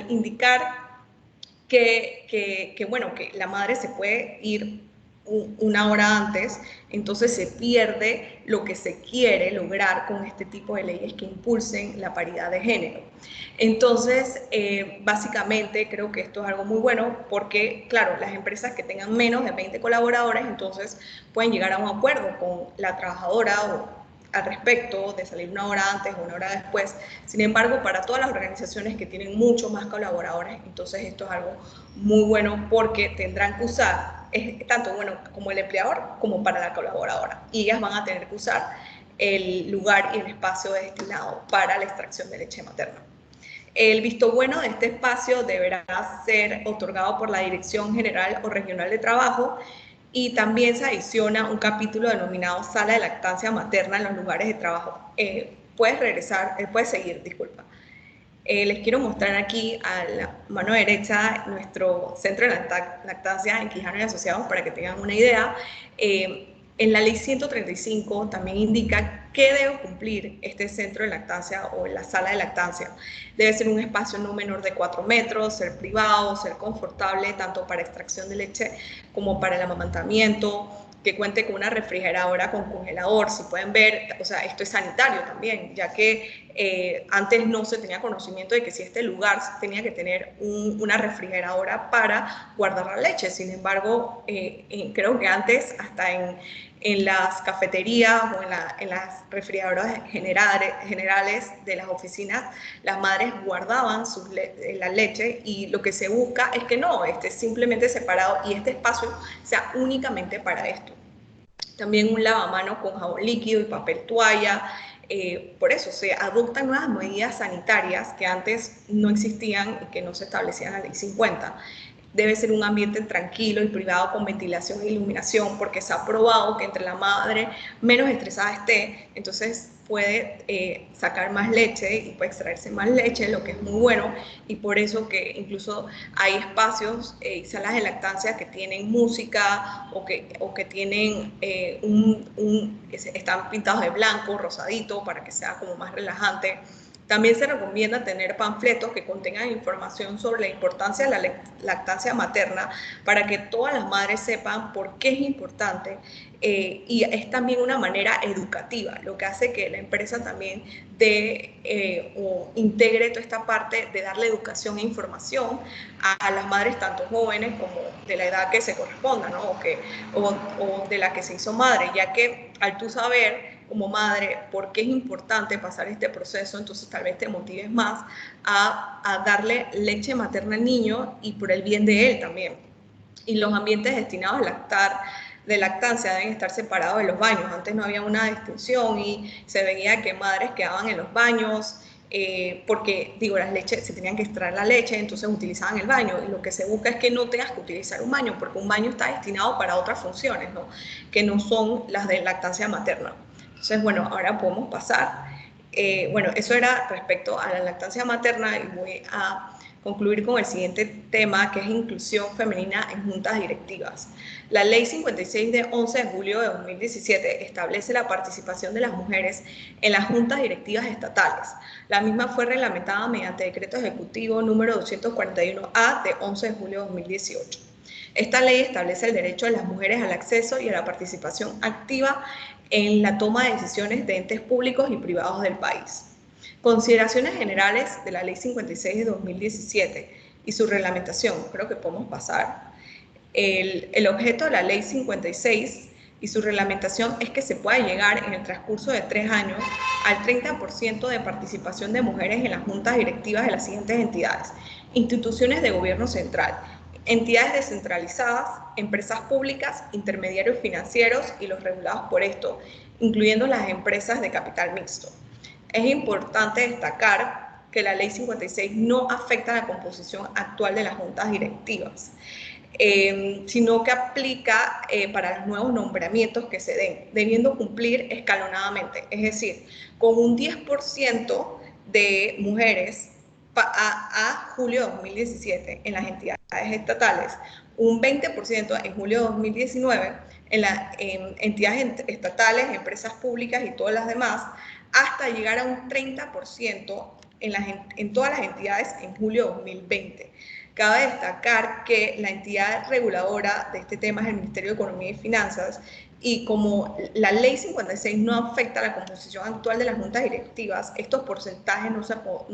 indicar que la madre se puede ir una hora antes, entonces se pierde lo que se quiere lograr con este tipo de leyes que impulsen la paridad de género. Entonces, básicamente creo que esto es algo muy bueno porque, claro, las empresas que tengan menos de 20 colaboradores, entonces pueden llegar a un acuerdo con la trabajadora al respecto de salir una hora antes o una hora después. Sin embargo, para todas las organizaciones que tienen muchos más colaboradores, entonces esto es algo muy bueno porque tendrán que usar, tanto bueno como el empleador como para la colaboradora, y ellas van a tener que usar el lugar y el espacio destinado para la extracción de leche materna. El visto bueno de este espacio deberá ser otorgado por la Dirección General o Regional de Trabajo, y también se adiciona un capítulo denominado Sala de Lactancia Materna en los lugares de trabajo. Puedes seguir, disculpa. Les quiero mostrar aquí a la mano derecha nuestro centro de lactancia en Quijano y Asociados para que tengan una idea. En la ley 135 también indica qué debe cumplir este centro de lactancia o la sala de lactancia. Debe ser un espacio no menor de 4 metros, ser privado, ser confortable tanto para extracción de leche como para el amamantamiento, que cuente con una refrigeradora con congelador. Si pueden ver, o sea, esto es sanitario también, ya que antes no se tenía conocimiento de que si este lugar tenía que tener una refrigeradora para guardar la leche. Sin embargo, creo que antes hasta en las cafeterías o en las refrigeradoras generales de las oficinas, las madres guardaban la leche, y lo que se busca es que no, esté simplemente separado y este espacio sea únicamente para esto. También un lavamanos con jabón líquido y papel toalla. Por eso se adoptan nuevas medidas sanitarias que antes no existían y que no se establecían en la ley 50. Debe ser un ambiente tranquilo y privado con ventilación e iluminación, porque se ha probado que entre la madre menos estresada esté, entonces puede sacar más leche y puede extraerse más leche, lo que es muy bueno, y por eso que incluso hay espacios, salas de lactancia que tienen música o que tienen están pintados de blanco, rosadito, para que sea como más relajante. También se recomienda tener panfletos que contengan información sobre la importancia de la lactancia materna para que todas las madres sepan por qué es importante, y es también una manera educativa, lo que hace que la empresa también o integre toda esta parte de darle educación e información a las madres tanto jóvenes como de la edad que se corresponda, ¿no? o de la que se hizo madre, ya que al tú saber como madre por qué es importante pasar este proceso, entonces tal vez te motives más a darle leche materna al niño y por el bien de él también. Y los ambientes destinados de lactancia deben estar separados de los baños. Antes no había una distinción y se veía que madres quedaban en los baños porque, las leches, se tenían que extraer la leche, entonces utilizaban el baño, y lo que se busca es que no tengas que utilizar un baño, porque un baño está destinado para otras funciones, ¿no? Que no son las de lactancia materna. Entonces, bueno, ahora podemos pasar. Eso era respecto a la lactancia materna, y voy a concluir con el siguiente tema, que es inclusión femenina en juntas directivas. La Ley 56 de 11 de julio de 2017 establece la participación de las mujeres en las juntas directivas estatales. La misma fue reglamentada mediante decreto ejecutivo número 241A de 11 de julio de 2018. Esta ley establece el derecho de las mujeres al acceso y a la participación activa en la toma de decisiones de entes públicos y privados del país. Consideraciones generales de la Ley 56 de 2017 y su reglamentación. Creo que podemos pasar. El objeto de la Ley 56 y su reglamentación es que se pueda llegar en el transcurso de 3 años al 30% de participación de mujeres en las juntas directivas de las siguientes entidades: instituciones de gobierno central, entidades descentralizadas, empresas públicas, intermediarios financieros y los regulados por esto, incluyendo las empresas de capital mixto. Es importante destacar que la Ley 56 no afecta la composición actual de las juntas directivas, sino que aplica para los nuevos nombramientos que se den, debiendo cumplir escalonadamente, es decir, con un 10% de mujeres a julio de 2017 en las entidades estatales, un 20% en julio de 2019 en entidades estatales, empresas públicas y todas las demás, hasta llegar a un 30% en todas las entidades en julio de 2020. Cabe destacar que la entidad reguladora de este tema es el Ministerio de Economía y Finanzas, y como la ley 56 no afecta a la composición actual de las juntas directivas, estos porcentajes no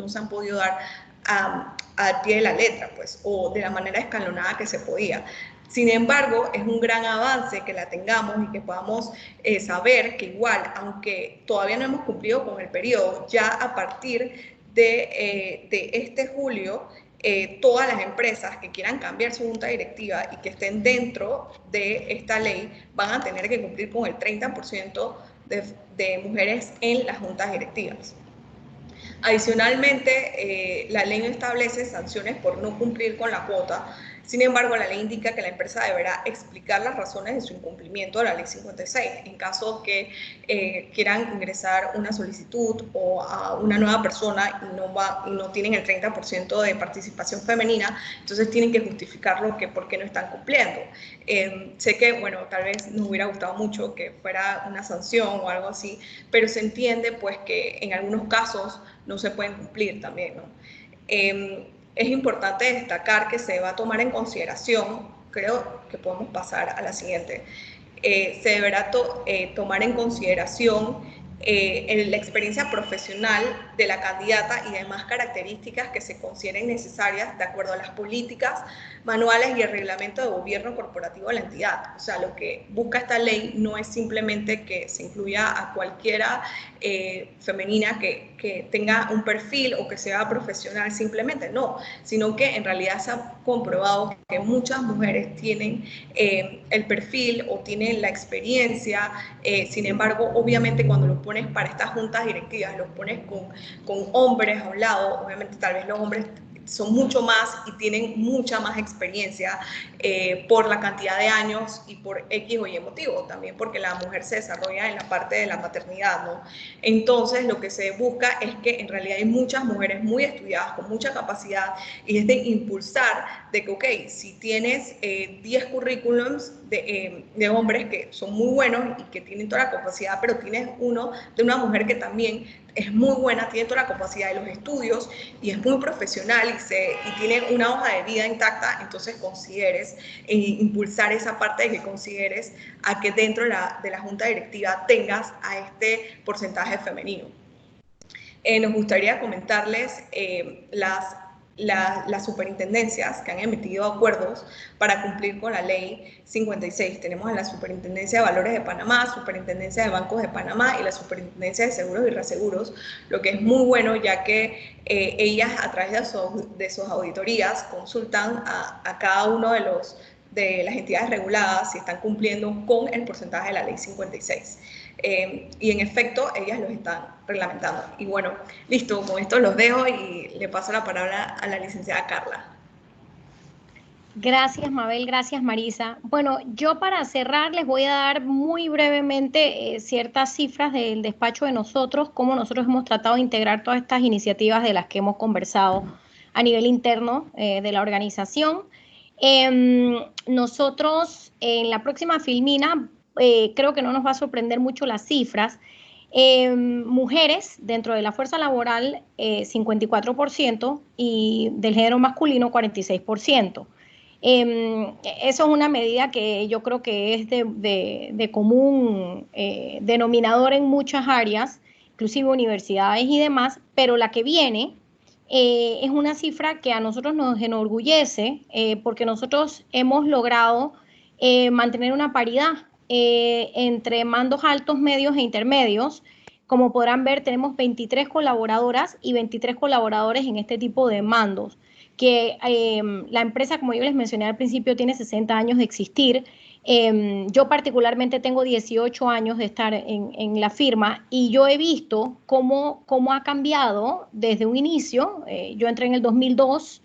se han podido dar al pie de la letra, pues, o de la manera escalonada que se podía. Sin embargo, es un gran avance que la tengamos y que podamos saber que igual, aunque todavía no hemos cumplido con el periodo, ya a partir de este julio, todas las empresas que quieran cambiar su junta directiva y que estén dentro de esta ley van a tener que cumplir con el 30% de mujeres en las juntas directivas. Adicionalmente, la ley no establece sanciones por no cumplir con la cuota. Sin embargo, la ley indica que la empresa deberá explicar las razones de su incumplimiento de la ley 56. En caso que quieran ingresar una solicitud o a una nueva persona y no tienen el 30% de participación femenina, entonces tienen que justificarlo que por qué no están cumpliendo. Sé que, bueno, tal vez nos hubiera gustado mucho que fuera una sanción o algo así, pero se entiende pues que en algunos casos no se pueden cumplir también, ¿no? Es importante destacar que se va a tomar en consideración, creo que podemos pasar a la siguiente, se deberá tomar en consideración la experiencia profesional de la candidata y demás características que se consideren necesarias de acuerdo a las políticas, manuales y el reglamento de gobierno corporativo de la entidad. O sea, lo que busca esta ley no es simplemente que se incluya a cualquiera femenina que tenga un perfil o que sea profesional simplemente, no, sino que en realidad se ha comprobado que muchas mujeres tienen el perfil o tienen la experiencia, sin embargo, obviamente cuando lo pones para estas juntas directivas, los pones con hombres a un lado, obviamente tal vez los hombres son mucho más y tienen mucha más experiencia por la cantidad de años y por X o Y motivo, también porque la mujer se desarrolla en la parte de la maternidad, ¿no? Entonces lo que se busca es que en realidad hay muchas mujeres muy estudiadas, con mucha capacidad, y es de impulsar de que, ok, si tienes 10 currículums de hombres que son muy buenos y que tienen toda la capacidad, pero tienes uno de una mujer que también es muy buena, tiene toda la capacidad de los estudios y es muy profesional y tiene una hoja de vida intacta, entonces consideres impulsar esa parte de que consideres a que dentro de la junta directiva tengas a este porcentaje femenino. Nos gustaría comentarles las superintendencias que han emitido acuerdos para cumplir con la ley 56. Tenemos a la Superintendencia de Valores de Panamá, Superintendencia de Bancos de Panamá y la Superintendencia de Seguros y Reaseguros, lo que es muy bueno ya que ellas a través de sus auditorías consultan a cada uno de las entidades reguladas si están cumpliendo con el porcentaje de la ley 56. Y en efecto, ellas los están reglamentando. Y bueno, listo, con esto los dejo y le paso la palabra a la licenciada Carla. Gracias, Mabel, gracias, Marisa. Bueno, yo para cerrar les voy a dar muy brevemente ciertas cifras del despacho de nosotros, cómo nosotros hemos tratado de integrar todas estas iniciativas de las que hemos conversado a nivel interno de la organización. Nosotros en la próxima Filmina creo que no nos va a sorprender mucho las cifras. Mujeres dentro de la fuerza laboral 54% y del género masculino 46%. Eso es una medida que yo creo que es de común denominador en muchas áreas, inclusive universidades y demás, pero la que viene es una cifra que a nosotros nos enorgullece porque nosotros hemos logrado mantener una paridad entre mandos altos, medios e intermedios. Como podrán ver, tenemos 23 colaboradoras y 23 colaboradores en este tipo de mandos, que la empresa, como yo les mencioné al principio, tiene 60 años de existir. Yo particularmente tengo 18 años de estar en la firma y yo he visto cómo ha cambiado desde un inicio. Yo entré en el 2002,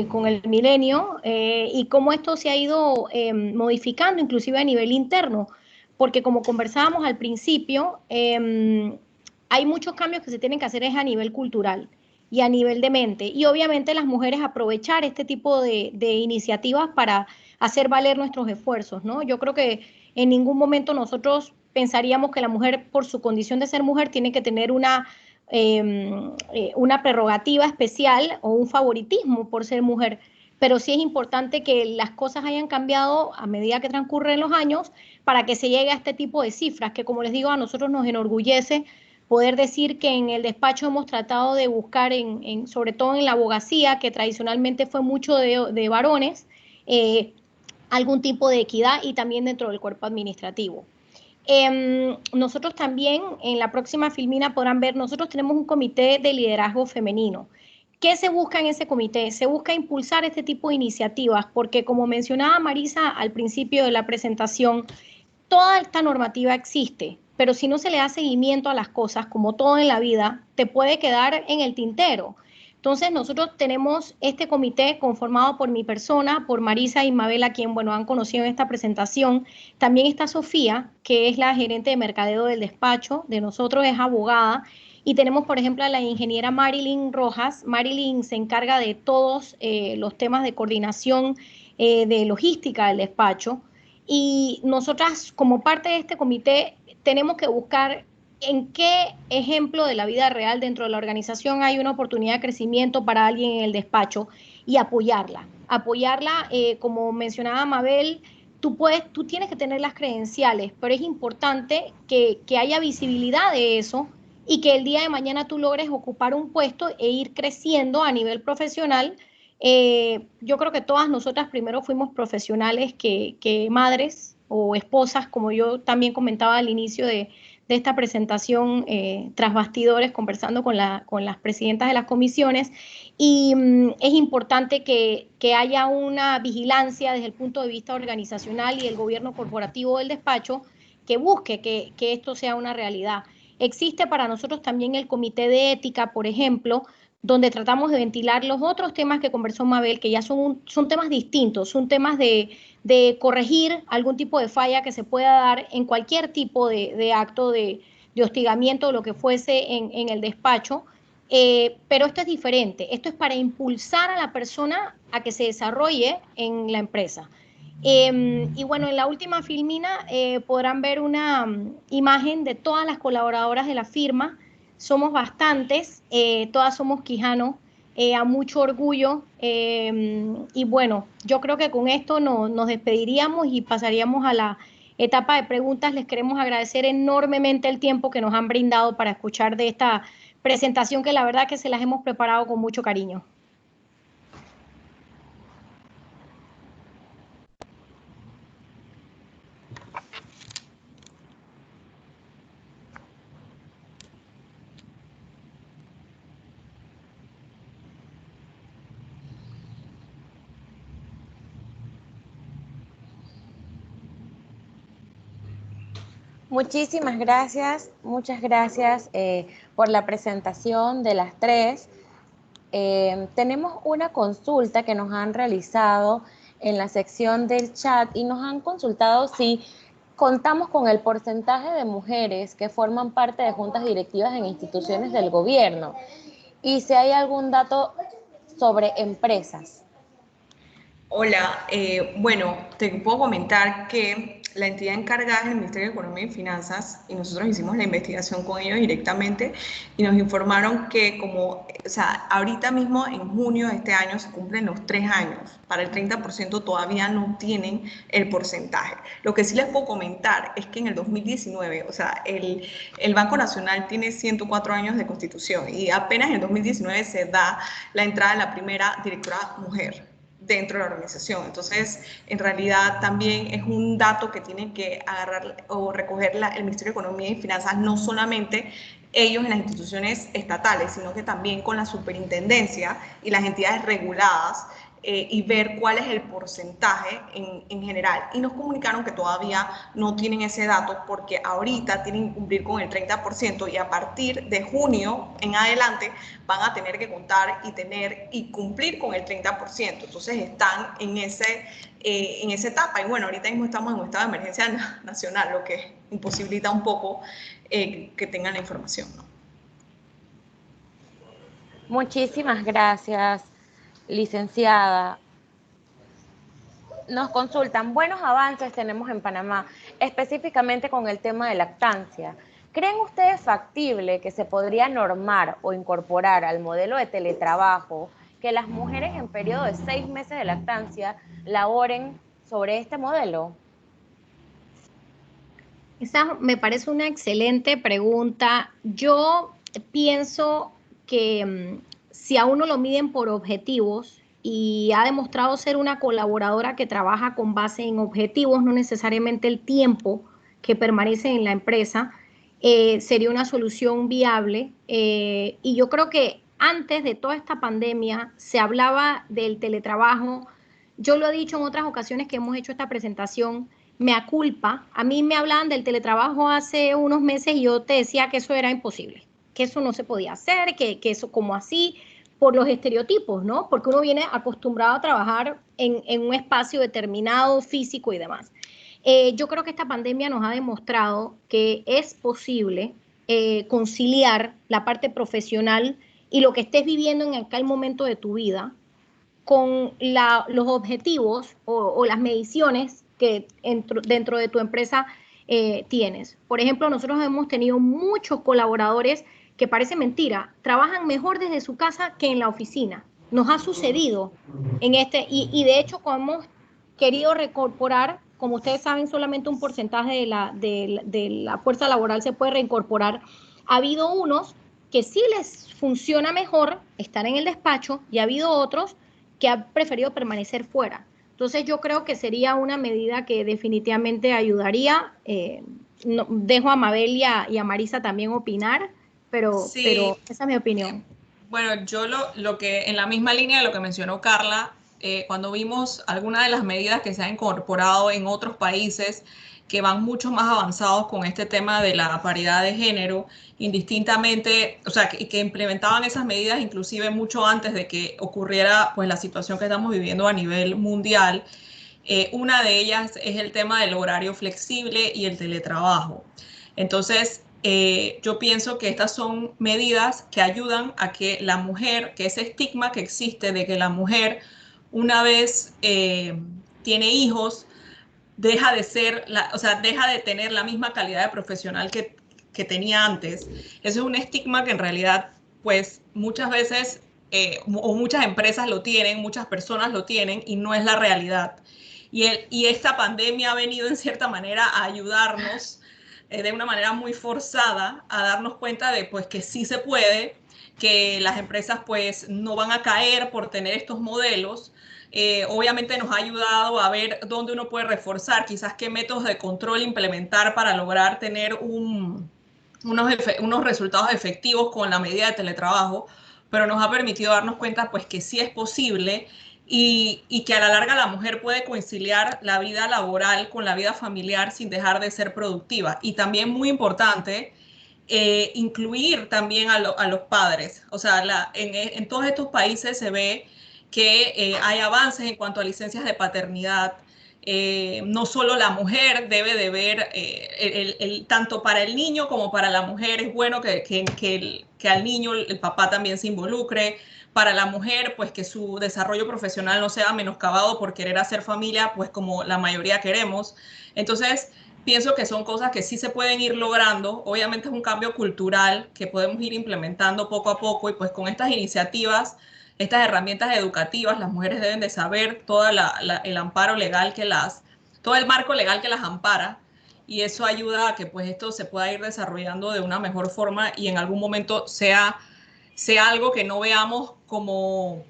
con el milenio y cómo esto se ha ido modificando inclusive a nivel interno, porque como conversábamos al principio, hay muchos cambios que se tienen que hacer a nivel cultural y a nivel de mente, y obviamente las mujeres aprovechar este tipo de iniciativas para hacer valer nuestros esfuerzos, ¿no? Yo creo que en ningún momento nosotros pensaríamos que la mujer, por su condición de ser mujer, tiene que tener una prerrogativa especial o un favoritismo por ser mujer, pero sí es importante que las cosas hayan cambiado a medida que transcurren los años para que se llegue a este tipo de cifras, que como les digo, a nosotros nos enorgullece poder decir que en el despacho hemos tratado de buscar, sobre todo en la abogacía, que tradicionalmente fue mucho de varones, algún tipo de equidad y también dentro del cuerpo administrativo. Nosotros también, en la próxima filmina podrán ver, nosotros tenemos un comité de liderazgo femenino. ¿Qué se busca en ese comité? Se busca impulsar este tipo de iniciativas, porque como mencionaba Marisa al principio de la presentación, toda esta normativa existe, pero si no se le da seguimiento a las cosas, como todo en la vida, te puede quedar en el tintero. Entonces nosotros tenemos este comité conformado por mi persona, por Marisa y Mabel, a quien, bueno, han conocido en esta presentación. También está Sofía, que es la gerente de mercadeo del despacho de nosotros, es abogada. Y tenemos, por ejemplo, a la ingeniera Marilyn Rojas. Marilyn se encarga de todos los temas de coordinación de logística del despacho. Y nosotras, como parte de este comité, tenemos que buscar en qué ejemplo de la vida real dentro de la organización hay una oportunidad de crecimiento para alguien en el despacho y apoyarla. Apoyarla, como mencionaba Mabel, tú tienes que tener las credenciales, pero es importante que haya visibilidad de eso y que el día de mañana tú logres ocupar un puesto e ir creciendo a nivel profesional. Yo creo que todas nosotras primero fuimos profesionales que madres o esposas, como yo también comentaba al inicio de esta presentación, tras bastidores, conversando con las presidentas de las comisiones, y es importante que haya una vigilancia desde el punto de vista organizacional y el gobierno corporativo del despacho que busque que esto sea una realidad. Existe para nosotros también el comité de ética, por ejemplo, donde tratamos de ventilar los otros temas que conversó Mabel, que ya son temas distintos, son temas de corregir algún tipo de falla que se pueda dar en cualquier tipo de acto de hostigamiento o lo que fuese en el despacho, pero esto es diferente, esto es para impulsar a la persona a que se desarrolle en la empresa. Y bueno, en la última filmina podrán ver una imagen de todas las colaboradoras de la firma. Somos bastantes, todas somos quijanos, a mucho orgullo. Y bueno, yo creo que con esto nos despediríamos y pasaríamos a la etapa de preguntas. Les queremos agradecer enormemente el tiempo que nos han brindado para escuchar de esta presentación, que la verdad que se las hemos preparado con mucho cariño. Muchísimas gracias, muchas gracias por la presentación de las tres. Tenemos una consulta que nos han realizado en la sección del chat y nos han consultado si contamos con el porcentaje de mujeres que forman parte de juntas directivas en instituciones del gobierno y si hay algún dato sobre empresas. Hola, bueno, te puedo comentar que la entidad encargada es el Ministerio de Economía y Finanzas y nosotros hicimos la investigación con ellos directamente y nos informaron que ahorita mismo en junio de este año se cumplen los 3 años, para el 30% todavía no tienen el porcentaje. Lo que sí les puedo comentar es que en el 2019, el Banco Nacional tiene 104 años de constitución y apenas en el 2019 se da la entrada de la primera directora mujer dentro de la organización. Entonces, en realidad también es un dato que tiene que agarrar o recoger el Ministerio de Economía y Finanzas, no solamente ellos en las instituciones estatales, sino que también con la superintendencia y las entidades reguladas, y ver cuál es el porcentaje en general. Y nos comunicaron que todavía no tienen ese dato porque ahorita tienen que cumplir con el 30% y a partir de junio en adelante van a tener que contar y cumplir con el 30%. Entonces están en esa etapa. Y bueno, ahorita mismo estamos en un estado de emergencia nacional, lo que imposibilita un poco que tengan la información, ¿no? Muchísimas gracias, licenciada. Nos consultan, buenos avances tenemos en Panamá, específicamente con el tema de lactancia. ¿Creen ustedes factible que se podría normar o incorporar al modelo de teletrabajo que las mujeres en periodo de 6 meses de lactancia laboren sobre este modelo? Esa me parece una excelente pregunta. Yo pienso que si a uno lo miden por objetivos y ha demostrado ser una colaboradora que trabaja con base en objetivos, no necesariamente el tiempo que permanece en la empresa, sería una solución viable. Y yo creo que antes de toda esta pandemia se hablaba del teletrabajo. Yo lo he dicho en otras ocasiones que hemos hecho esta presentación. Mea culpa, a mí me hablaban del teletrabajo hace unos meses y yo te decía que eso era imposible, que eso no se podía hacer, que eso como así, por los estereotipos, ¿no? Porque uno viene acostumbrado a trabajar en un espacio determinado, físico y demás. Yo creo que esta pandemia nos ha demostrado que es posible conciliar la parte profesional y lo que estés viviendo en aquel momento de tu vida con los objetivos o las mediciones que dentro de tu empresa tienes. Por ejemplo, nosotros hemos tenido muchos colaboradores que parece mentira, trabajan mejor desde su casa que en la oficina. Nos ha sucedido y de hecho como hemos querido reincorporar, como ustedes saben, solamente un porcentaje de la fuerza laboral se puede reincorporar. Ha habido unos que sí les funciona mejor estar en el despacho y ha habido otros que han preferido permanecer fuera. Entonces yo creo que sería una medida que definitivamente ayudaría. Dejo a Mabel y a Marisa también opinar, pero esa es mi opinión. Bueno, yo lo que en la misma línea de lo que mencionó Carla, cuando vimos algunas de las medidas que se han incorporado en otros países que van mucho más avanzados con este tema de la paridad de género, indistintamente, o sea, que implementaban esas medidas inclusive mucho antes de que ocurriera pues la situación que estamos viviendo a nivel mundial. Una de ellas es el tema del horario flexible y el teletrabajo. Entonces, yo pienso que estas son medidas que ayudan a que la mujer, que ese estigma que existe de que la mujer una vez tiene hijos, deja de ser, o sea, deja de tener la misma calidad de profesional que tenía antes. Eso es un estigma que en realidad, pues muchas veces, o muchas empresas lo tienen, muchas personas lo tienen y no es la realidad. Y esta pandemia ha venido en cierta manera a ayudarnos de una manera muy forzada a darnos cuenta de pues que sí se puede, que las empresas pues no van a caer por tener estos modelos. Obviamente nos ha ayudado a ver dónde uno puede reforzar, quizás qué métodos de control implementar para lograr tener unos resultados efectivos con la medida de teletrabajo, pero nos ha permitido darnos cuenta pues que sí es posible y que a la larga la mujer puede conciliar la vida laboral con la vida familiar sin dejar de ser productiva. Y también muy importante, incluir también a los padres. O sea, en todos estos países se ve que hay avances en cuanto a licencias de paternidad. No solo la mujer debe de ver, tanto para el niño como para la mujer es bueno que al niño el papá también se involucre. Para la mujer, pues que su desarrollo profesional no sea menoscabado por querer hacer familia, pues como la mayoría queremos. Entonces, pienso que son cosas que sí se pueden ir logrando. Obviamente es un cambio cultural que podemos ir implementando poco a poco y pues con estas iniciativas, estas herramientas educativas, las mujeres deben de saber todo el amparo legal todo el marco legal que las ampara, y eso ayuda a que pues esto se pueda ir desarrollando de una mejor forma y en algún momento sea algo que no veamos como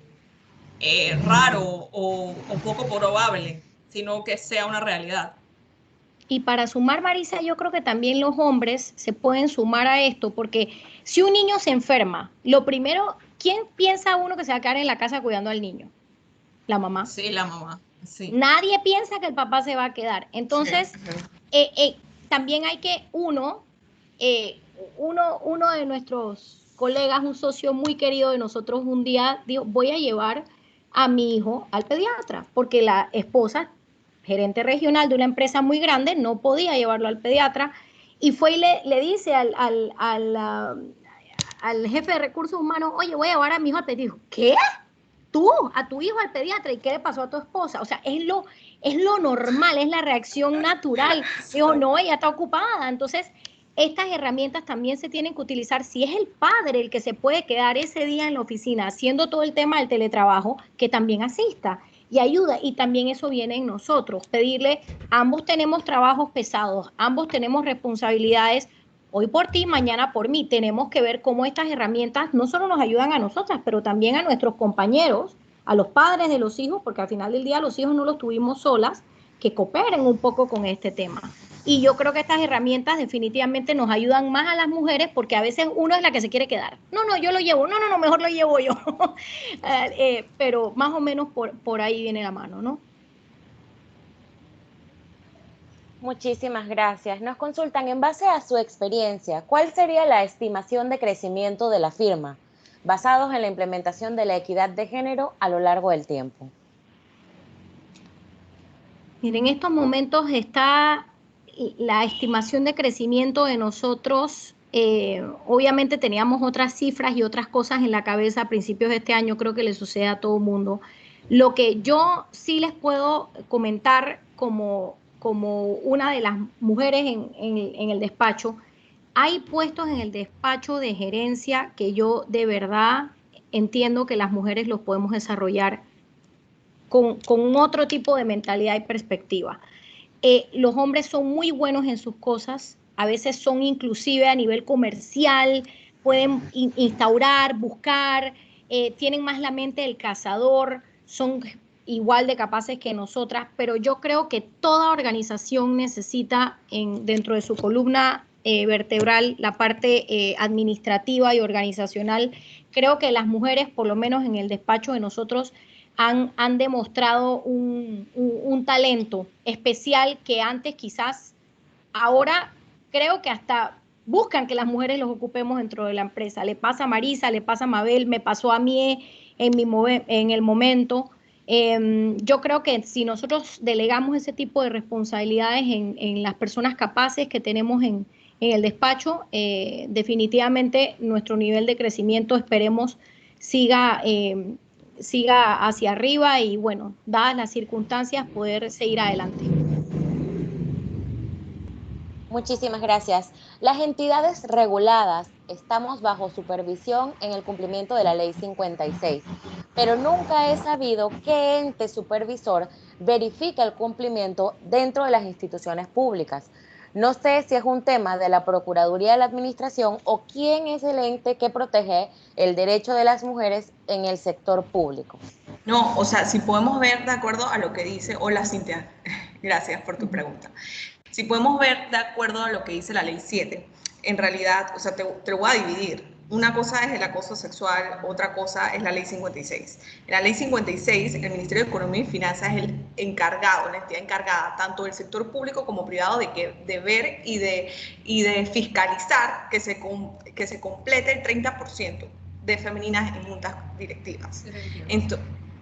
raro o poco probable, sino que sea una realidad. Y para sumar, Marisa, yo creo que también los hombres se pueden sumar a esto, porque si un niño se enferma, lo primero, ¿quién piensa uno que se va a quedar en la casa cuidando al niño? La mamá. Sí, la mamá. Sí. Nadie piensa que el papá se va a quedar. Entonces, también hay que uno de nuestros colegas, un socio muy querido de nosotros, un día dijo, voy a llevar a mi hijo al pediatra, porque la esposa, gerente regional de una empresa muy grande, no podía llevarlo al pediatra, y fue y le dice al jefe de recursos humanos, oye, voy a llevar a mi hijo al pediatra. Dijo, ¿qué? ¿Tú? ¿A tu hijo al pediatra? ¿Y qué le pasó a tu esposa? O sea, es lo normal, es la reacción natural. Dijo, no, ella está ocupada. Entonces, estas herramientas también se tienen que utilizar si es el padre el que se puede quedar ese día en la oficina haciendo todo el tema del teletrabajo, que también asista y ayuda. Y también eso viene en nosotros, pedirle, ambos tenemos trabajos pesados, ambos tenemos responsabilidades, hoy por ti, mañana por mí. Tenemos que ver cómo estas herramientas no solo nos ayudan a nosotras, pero también a nuestros compañeros, a los padres de los hijos, porque al final del día los hijos no los tuvimos solas, que cooperen un poco con este tema. Y yo creo que estas herramientas definitivamente nos ayudan más a las mujeres porque a veces uno es la que se quiere quedar. No, no, yo lo llevo. No, no, no, mejor lo llevo yo. Pero más o menos por ahí viene la mano, ¿no? Muchísimas gracias. Nos consultan en base a su experiencia, ¿cuál sería la estimación de crecimiento de la firma, basados en la implementación de la equidad de género a lo largo del tiempo? Miren, en estos momentos está la estimación de crecimiento de nosotros. Obviamente teníamos otras cifras y otras cosas en la cabeza a principios de este año, creo que le sucede a todo el mundo. Lo que yo sí les puedo comentar como una de las mujeres en el despacho, hay puestos en el despacho de gerencia que yo de verdad entiendo que las mujeres los podemos desarrollar con otro tipo de mentalidad y perspectiva. Los hombres son muy buenos en sus cosas, a veces son inclusive a nivel comercial, pueden instaurar, buscar, tienen más la mente del cazador, son igual de capaces que nosotras, pero yo creo que toda organización necesita dentro de su columna vertebral la parte administrativa y organizacional. Creo que las mujeres, por lo menos en el despacho de nosotros, han demostrado un talento especial que antes quizás, ahora creo que hasta buscan que las mujeres los ocupemos dentro de la empresa. Le pasa a Marisa, le pasa a Mabel, me pasó a mí en el momento. Yo creo que si nosotros delegamos ese tipo de responsabilidades en las personas capaces que tenemos en el despacho, definitivamente nuestro nivel de crecimiento esperemos siga hacia arriba y, bueno, dadas las circunstancias, poder seguir adelante. Muchísimas gracias. Las entidades reguladas estamos bajo supervisión en el cumplimiento de la Ley 56, pero nunca he sabido qué ente supervisor verifica el cumplimiento dentro de las instituciones públicas. No sé si es un tema de la Procuraduría de la Administración o quién es el ente que protege el derecho de las mujeres en el sector público. No, o sea, si podemos ver de acuerdo a lo que dice, hola Cintia, gracias por tu pregunta. Si podemos ver de acuerdo a lo que dice la ley 7, en realidad, o sea, te lo voy a dividir. Una cosa es el acoso sexual, otra cosa es la ley 56. En la ley 56, el Ministerio de Economía y Finanzas es el encargado, la entidad encargada, tanto del sector público como privado, de ver y de fiscalizar que se complete el 30% de femeninas en juntas directivas.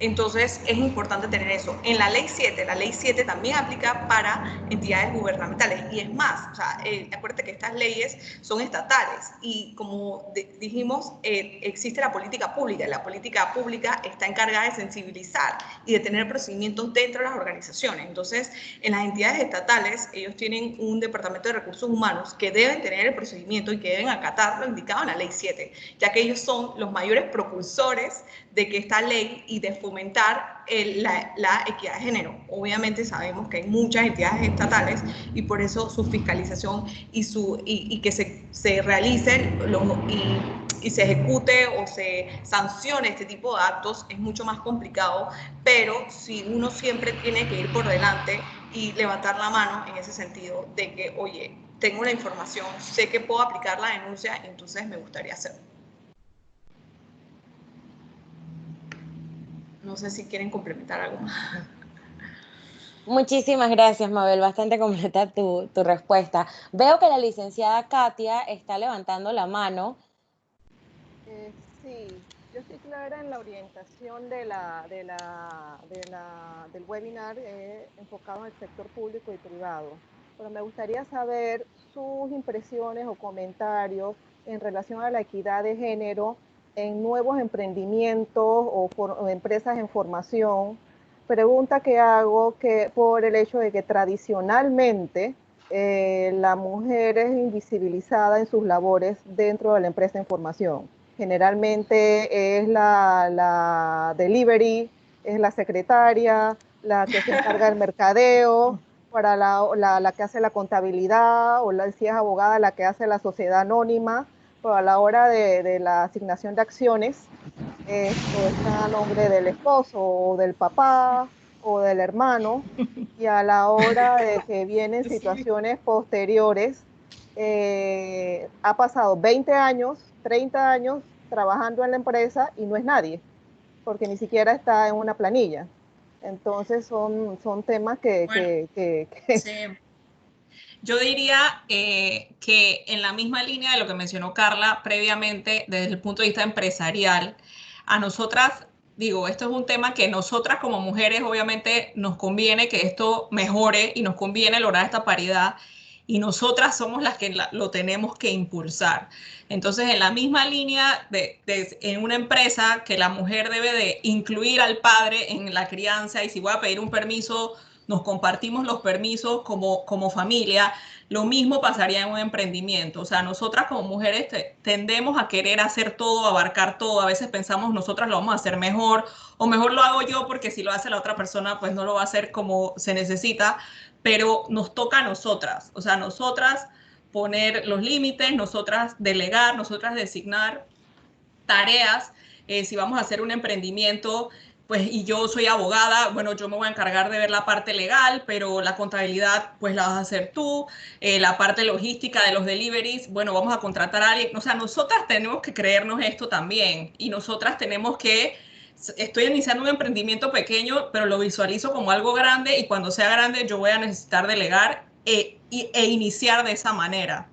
Entonces, es importante tener eso. En la ley 7 también aplica para entidades gubernamentales. Y es más, o sea, acuérdate que estas leyes son estatales y como dijimos, existe la política pública. La política pública está encargada de sensibilizar y de tener procedimientos dentro de las organizaciones. Entonces, en las entidades estatales, ellos tienen un departamento de recursos humanos que deben tener el procedimiento y que deben acatar lo indicado en la ley 7, ya que ellos son los mayores propulsores de que esta ley y de fomentar la equidad de género. Obviamente sabemos que hay muchas entidades estatales y por eso su fiscalización y que se realicen y se ejecute o se sancione este tipo de actos es mucho más complicado, pero si uno siempre tiene que ir por delante y levantar la mano en ese sentido de que, oye, tengo la información, sé que puedo aplicar la denuncia, entonces me gustaría hacerlo. No sé si quieren complementar algo más. Muchísimas gracias, Mabel. Bastante completa tu respuesta. Veo que la licenciada Katia está levantando la mano. Sí, yo estoy clara en la orientación del webinar enfocado en el sector público y privado, pero me gustaría saber sus impresiones o comentarios en relación a la equidad de género en nuevos emprendimientos o empresas en formación. Pregunta que hago que por el hecho de que tradicionalmente la mujer es invisibilizada en sus labores dentro de la empresa en formación. Generalmente es la delivery, es la secretaria, la que se encarga del mercadeo, para la que hace la contabilidad, o si es abogada, la que hace la sociedad anónima, pero a la hora de la asignación de acciones, esto está a nombre del esposo o del papá o del hermano, y a la hora de que vienen situaciones posteriores, ha pasado 20 años, 30 años trabajando en la empresa y no es nadie, porque ni siquiera está en una planilla. Entonces son temas que sí. Yo diría que en la misma línea de lo que mencionó Carla previamente, desde el punto de vista empresarial, a nosotras, digo, esto es un tema que nosotras como mujeres obviamente nos conviene que esto mejore y nos conviene lograr esta paridad, y nosotras somos las que lo tenemos que impulsar. Entonces, en la misma línea en una empresa, que la mujer debe de incluir al padre en la crianza, y si voy a pedir un permiso, nos compartimos los permisos como familia. Lo mismo pasaría en un emprendimiento. O sea, nosotras como mujeres tendemos a querer hacer todo, abarcar todo. A veces pensamos nosotras lo vamos a hacer mejor, o mejor lo hago yo porque si lo hace la otra persona, pues no lo va a hacer como se necesita, pero nos toca a nosotras. O sea, nosotras poner los límites, nosotras delegar, nosotras designar tareas. Si vamos a hacer un emprendimiento, pues, y yo soy abogada, bueno, yo me voy a encargar de ver la parte legal, pero la contabilidad, pues la vas a hacer tú, la parte logística de los deliveries, bueno, vamos a contratar a alguien. O sea, nosotras tenemos que creernos esto también, y nosotras tenemos que, estoy iniciando un emprendimiento pequeño, pero lo visualizo como algo grande, y cuando sea grande yo voy a necesitar delegar e iniciar de esa manera.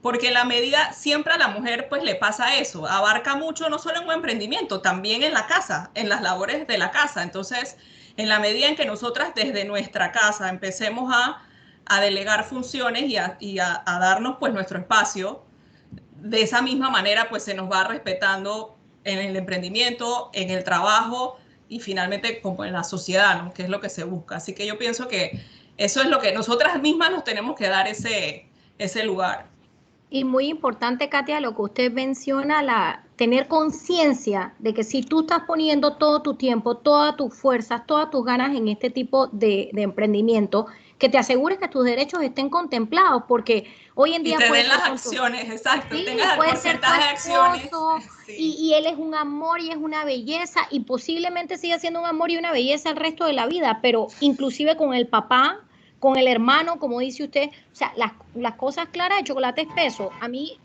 Porque en la medida, siempre a la mujer pues le pasa eso, abarca mucho, no solo en un emprendimiento, también en la casa, en las labores de la casa. Entonces, en la medida en que nosotras desde nuestra casa empecemos a delegar funciones y a darnos pues nuestro espacio, de esa misma manera pues se nos va respetando en el emprendimiento, en el trabajo y finalmente como en la sociedad, ¿no? Que es lo que se busca. Así que yo pienso que eso es lo que nosotras mismas nos tenemos que dar ese lugar. Y muy importante, Katia, lo que usted menciona, tener conciencia de que si tú estás poniendo todo tu tiempo, todas tus fuerzas, todas tus ganas en este tipo de emprendimiento, que te asegures que tus derechos estén contemplados, porque hoy en día y te puede den las acciones, exacto, sí, tengas el puede ser tu porcentaje de acciones. esposo, Sí. y él es un amor y es una belleza, y posiblemente siga siendo un amor y una belleza el resto de la vida, pero inclusive con el papá, con el hermano, como dice usted, o sea, las cosas claras de chocolate espeso. A mí,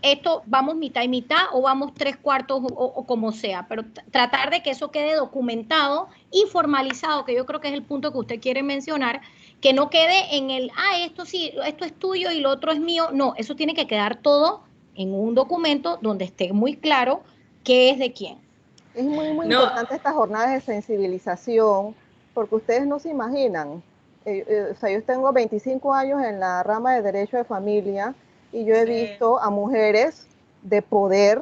esto vamos mitad y mitad, o vamos 3/4 o como sea, pero tratar de que eso quede documentado y formalizado, que yo creo que es el punto que usted quiere mencionar, que no quede en el, esto sí, esto es tuyo y lo otro es mío. No, eso tiene que quedar todo en un documento donde esté muy claro qué es de quién. Es muy importante estas jornadas de sensibilización, porque ustedes no se imaginan. O sea, yo tengo 25 años en la rama de Derecho de Familia, y yo he visto a mujeres de poder,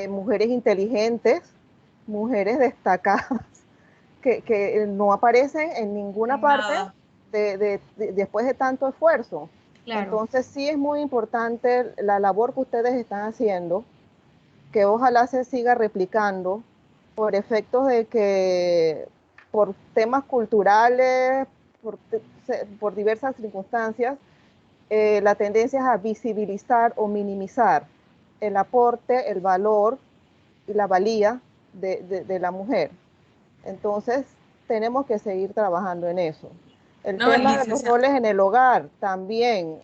mujeres inteligentes, mujeres destacadas, que no aparecen en ninguna parte después de tanto esfuerzo. Claro. Entonces sí es muy importante la labor que ustedes están haciendo, que ojalá se siga replicando, por efectos de que por temas culturales, por diversas circunstancias, la tendencia es a visibilizar o minimizar el aporte, el valor y la valía de la mujer. Entonces tenemos que seguir trabajando en eso. El tema de los roles en el hogar también,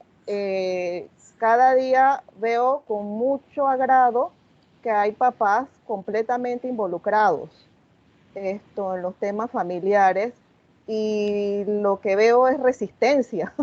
cada día veo con mucho agrado que hay papás completamente involucrados en los temas familiares, y lo que veo es resistencia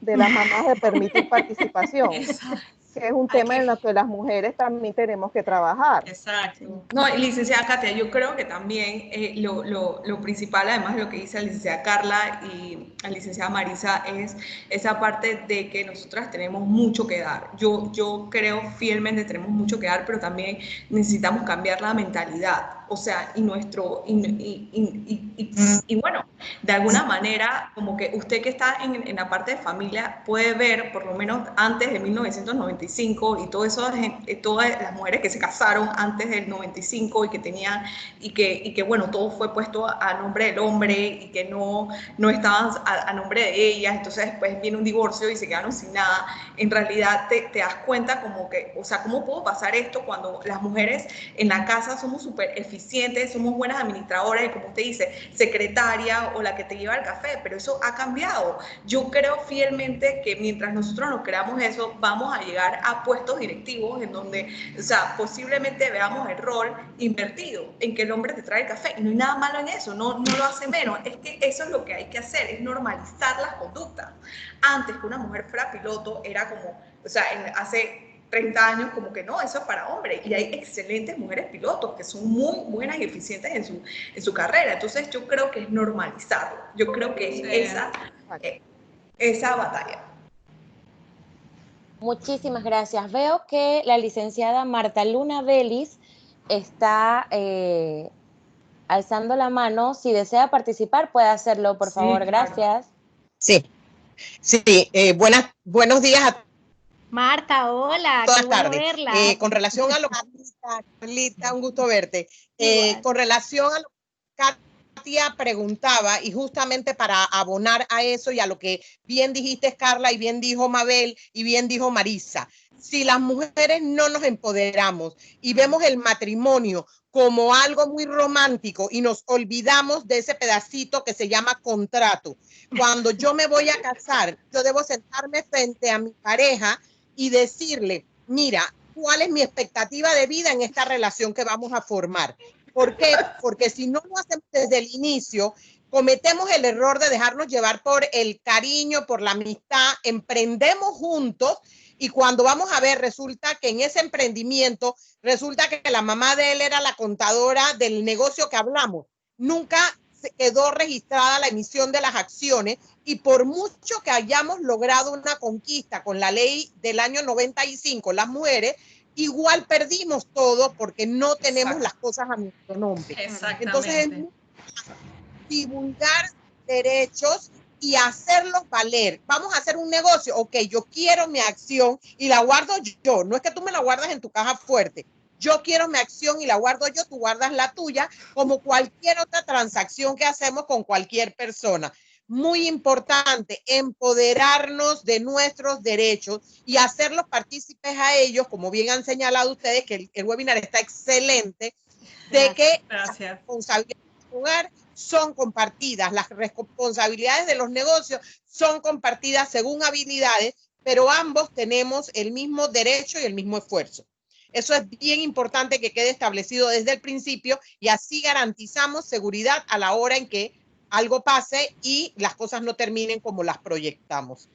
de las mamás de permitir participación, que es un tema en el que las mujeres también tenemos que trabajar. Exacto. No, licenciada Katia, yo creo que también lo principal, además de lo que dice la licenciada Carla y la licenciada Marisa, es esa parte de que nosotras tenemos mucho que dar. Yo creo fielmente tenemos mucho que dar, pero también necesitamos cambiar la mentalidad. o sea, y bueno, de alguna manera, como que usted que está en la parte de familia puede ver, por lo menos antes de 1995 y todo eso, todas las mujeres que se casaron antes del 95 y que tenían, y que bueno, todo fue puesto a nombre del hombre y que no estaban a nombre de ellas, entonces después viene un divorcio y se quedaron sin nada. En realidad te das cuenta como que, o sea, ¿cómo pudo pasar esto cuando las mujeres en la casa somos súper eficientes, somos buenas administradoras y, como usted dice, secretaria o la que te lleva el café? Pero eso ha cambiado. Yo creo fielmente que mientras nosotros nos creamos eso, vamos a llegar a puestos directivos en donde, o sea, posiblemente veamos el rol invertido en que el hombre te trae el café. Y no hay nada malo en eso, no lo hace menos. Es que eso es lo que hay que hacer, es normalizar las conductas. Antes que una mujer fuera piloto era como, o sea, hace 30 años como que no, eso es para hombres, y hay excelentes mujeres pilotos que son muy buenas y eficientes en su carrera. Entonces yo creo que es normalizarlo, yo creo que es esa batalla. Muchísimas gracias. Veo que la licenciada Marta Luna Vélez está alzando la mano. Si desea participar, puede hacerlo, por favor. Gracias. Sí, buenos días a Marta, hola, todas qué bueno tardes. verla. Con relación a lo que Carlita, un gusto verte. Con relación a lo que Katia preguntaba, y justamente para abonar a eso y a lo que bien dijiste, Carla, y bien dijo Mabel, y bien dijo Marisa, si las mujeres no nos empoderamos y vemos el matrimonio como algo muy romántico y nos olvidamos de ese pedacito que se llama contrato, cuando yo me voy a casar, yo debo sentarme frente a mi pareja y decirle, mira, ¿cuál es mi expectativa de vida en esta relación que vamos a formar? ¿Por qué? Porque si no lo hacemos desde el inicio, cometemos el error de dejarnos llevar por el cariño, por la amistad, emprendemos juntos y cuando vamos a ver, resulta que en ese emprendimiento, resulta que la mamá de él era la contadora del negocio que hablamos. Nunca se quedó registrada la emisión de las acciones y por mucho que hayamos logrado una conquista con la ley del año 95, las mujeres, igual perdimos todo porque no tenemos las cosas a nuestro nombre. Entonces es muy divulgar derechos y hacerlos valer. Vamos a hacer un negocio. Ok, yo quiero mi acción y la guardo yo. No es que tú me la guardas en tu caja fuerte. Yo quiero mi acción y la guardo yo, tú guardas la tuya, como cualquier otra transacción que hacemos con cualquier persona. Muy importante, empoderarnos de nuestros derechos y hacerlos partícipes a ellos, como bien han señalado ustedes, que el webinar está excelente, de que las responsabilidades del hogar son compartidas, las responsabilidades de los negocios son compartidas según habilidades, pero ambos tenemos el mismo derecho y el mismo esfuerzo. Eso es bien importante que quede establecido desde el principio y así garantizamos seguridad a la hora en que algo pase y las cosas no terminen como las proyectamos.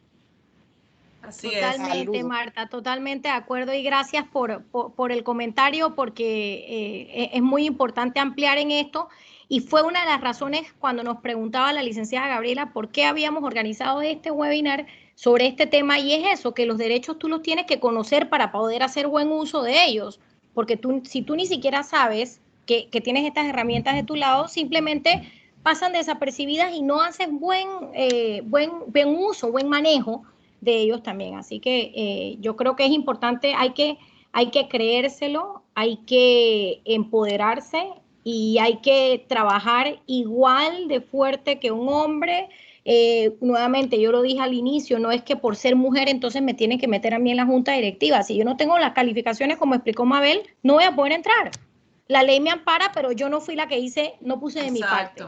Así totalmente, Marta, totalmente de acuerdo y gracias por el comentario porque es muy importante ampliar en esto y fue una de las razones cuando nos preguntaba la licenciada Gabriela por qué habíamos organizado este webinar sobre este tema y es eso, que los derechos tú los tienes que conocer para poder hacer buen uso de ellos, porque si tú ni siquiera sabes que tienes estas herramientas de tu lado, simplemente pasan desapercibidas y no haces buen uso, buen manejo de ellos también. Así que yo creo que es importante, hay que creérselo, hay que empoderarse y hay que trabajar igual de fuerte que un hombre. Nuevamente, yo lo dije al inicio, no es que por ser mujer entonces me tienen que meter a mí en la junta directiva. Si yo no tengo las calificaciones, como explicó Mabel, no voy a poder entrar. La ley me ampara, pero yo no fui la que no puse de mi parte.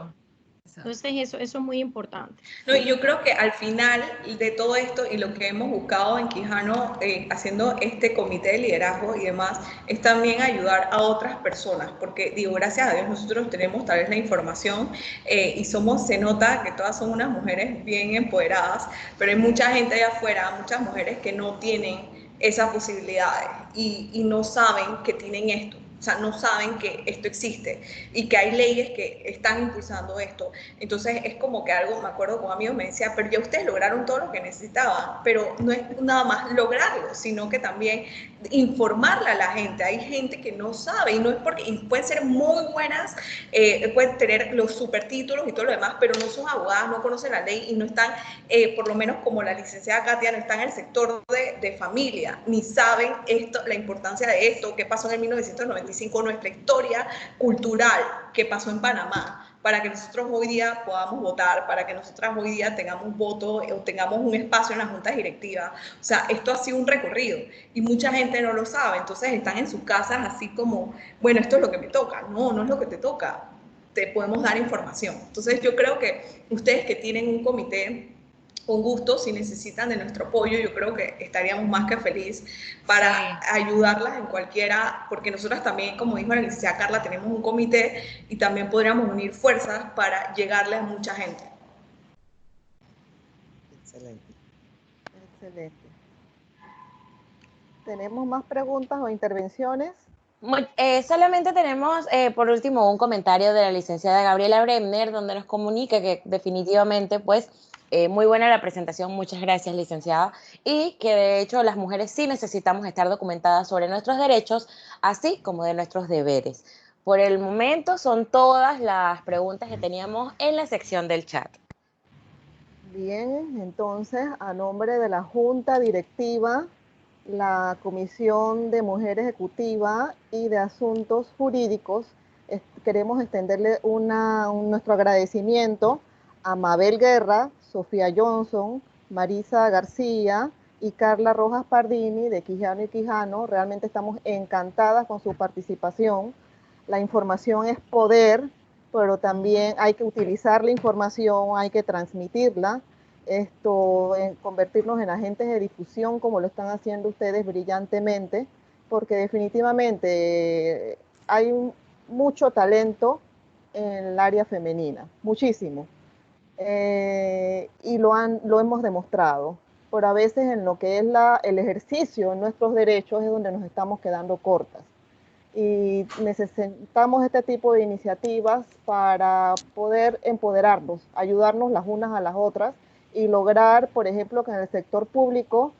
Entonces eso es muy importante. No, y yo creo que al final de todo esto y lo que hemos buscado en Quijano, haciendo este comité de liderazgo y demás, es también ayudar a otras personas, porque digo, gracias a Dios nosotros tenemos tal vez la información y se nota que todas son unas mujeres bien empoderadas, pero hay mucha gente allá afuera, muchas mujeres que no tienen esas posibilidades y no saben que tienen esto. O sea, no saben que esto existe y que hay leyes que están impulsando esto. Entonces es como que algo, me acuerdo con amigos me decía, pero ya ustedes lograron todo lo que necesitaban, pero no es nada más lograrlo, sino que también informarle a la gente. Hay gente que no sabe y no es porque, y pueden ser muy buenas, pueden tener los supertítulos y todo lo demás, pero no son abogadas, no conocen la ley y no están, por lo menos como la licenciada Katia, no están en el sector de familia, ni saben esto, la importancia de esto, qué pasó en el 1995, nuestra historia cultural que pasó en Panamá, para que nosotros hoy día podamos votar, para que nosotras hoy día tengamos voto o tengamos un espacio en la junta directiva. O sea, esto ha sido un recorrido y mucha gente no lo sabe, entonces están en sus casas así como, bueno, esto es lo que me toca. No, no es lo que te toca, te podemos dar información. Entonces yo creo que ustedes que tienen un comité, con gusto, si necesitan de nuestro apoyo, yo creo que estaríamos más que feliz para ayudarlas en cualquiera, porque nosotras también, como dijo la licenciada Carla, tenemos un comité y también podríamos unir fuerzas para llegarle a mucha gente. Excelente. Excelente. ¿Tenemos más preguntas o intervenciones? Solamente tenemos, por último, un comentario de la licenciada Gabriela Bremner, donde nos comunica que definitivamente, pues, muy buena la presentación, muchas gracias, licenciada, y que de hecho las mujeres sí necesitamos estar documentadas sobre nuestros derechos, así como de nuestros deberes. Por el momento son todas las preguntas que teníamos en la sección del chat. Bien, entonces, a nombre de la Junta Directiva, la Comisión de Mujer Ejecutiva y de Asuntos Jurídicos, queremos extenderle nuestro agradecimiento a Mabel Guerra, Sofía Johnson, Marisa García y Carla Rojas Pardini de Quijano y Quijano. Realmente estamos encantadas con su participación. La información es poder, pero también hay que utilizar la información, hay que transmitirla, convertirnos en agentes de difusión como lo están haciendo ustedes brillantemente, porque definitivamente hay mucho talento en el área femenina, muchísimo, y lo hemos demostrado, pero a veces en lo que es el ejercicio de nuestros derechos es donde nos estamos quedando cortas. Y necesitamos este tipo de iniciativas para poder empoderarnos, ayudarnos las unas a las otras y lograr, por ejemplo, que en el sector público,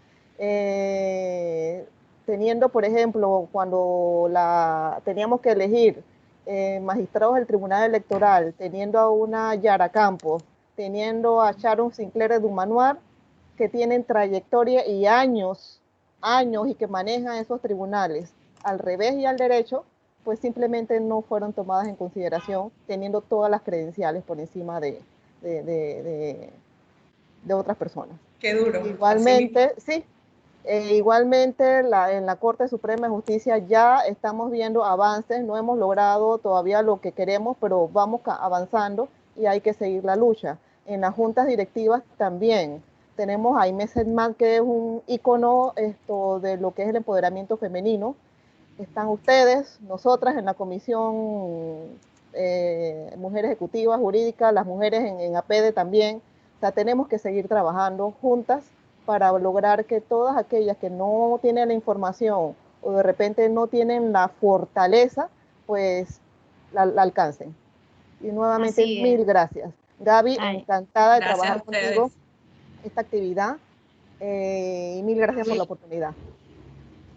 teniendo, por ejemplo, cuando teníamos que elegir magistrados del Tribunal Electoral, teniendo a una Yara Campos, teniendo a Sharon Sinclair de Dumanoir, que tienen trayectoria y años y que manejan esos tribunales al revés y al derecho, pues simplemente no fueron tomadas en consideración, teniendo todas las credenciales por encima de otras personas. Qué duro. Igualmente, sí, igualmente en la Corte Suprema de Justicia ya estamos viendo avances, no hemos logrado todavía lo que queremos, pero vamos avanzando y hay que seguir la lucha. En las juntas directivas también tenemos a Aimé Sedman, que es un ícono de lo que es el empoderamiento femenino. Están ustedes, nosotras en la Comisión Mujer Ejecutiva, Jurídica, las mujeres en APEDE también. O sea, tenemos que seguir trabajando juntas para lograr que todas aquellas que no tienen la información o de repente no tienen la fortaleza, pues la alcancen. Y nuevamente, mil gracias. Gaby, encantada de trabajar contigo esta actividad y mil gracias por la oportunidad.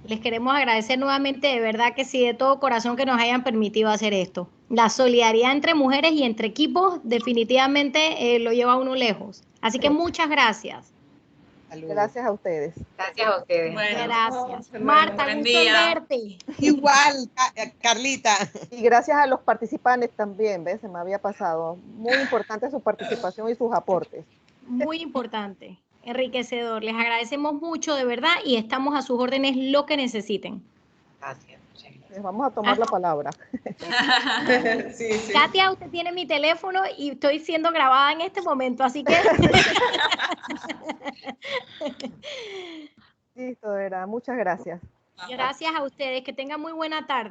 Les queremos agradecer nuevamente, de verdad que sí, de todo corazón que nos hayan permitido hacer esto. La solidaridad entre mujeres y entre equipos definitivamente lo lleva a uno lejos. Así que muchas gracias. Gracias a ustedes. Gracias a ustedes. Bueno, gracias. Marta, gusto en verte. Igual, Carlita. Y gracias a los participantes también, ¿ves? Se me había pasado. Muy importante su participación y sus aportes. Muy importante, enriquecedor. Les agradecemos mucho, de verdad, y estamos a sus órdenes lo que necesiten. Gracias. Les vamos a tomar la palabra. Sí, sí. Katia, usted tiene mi teléfono y estoy siendo grabada en este momento, así que... Listo, de verdad. Muchas gracias. Gracias a ustedes. Que tengan muy buena tarde.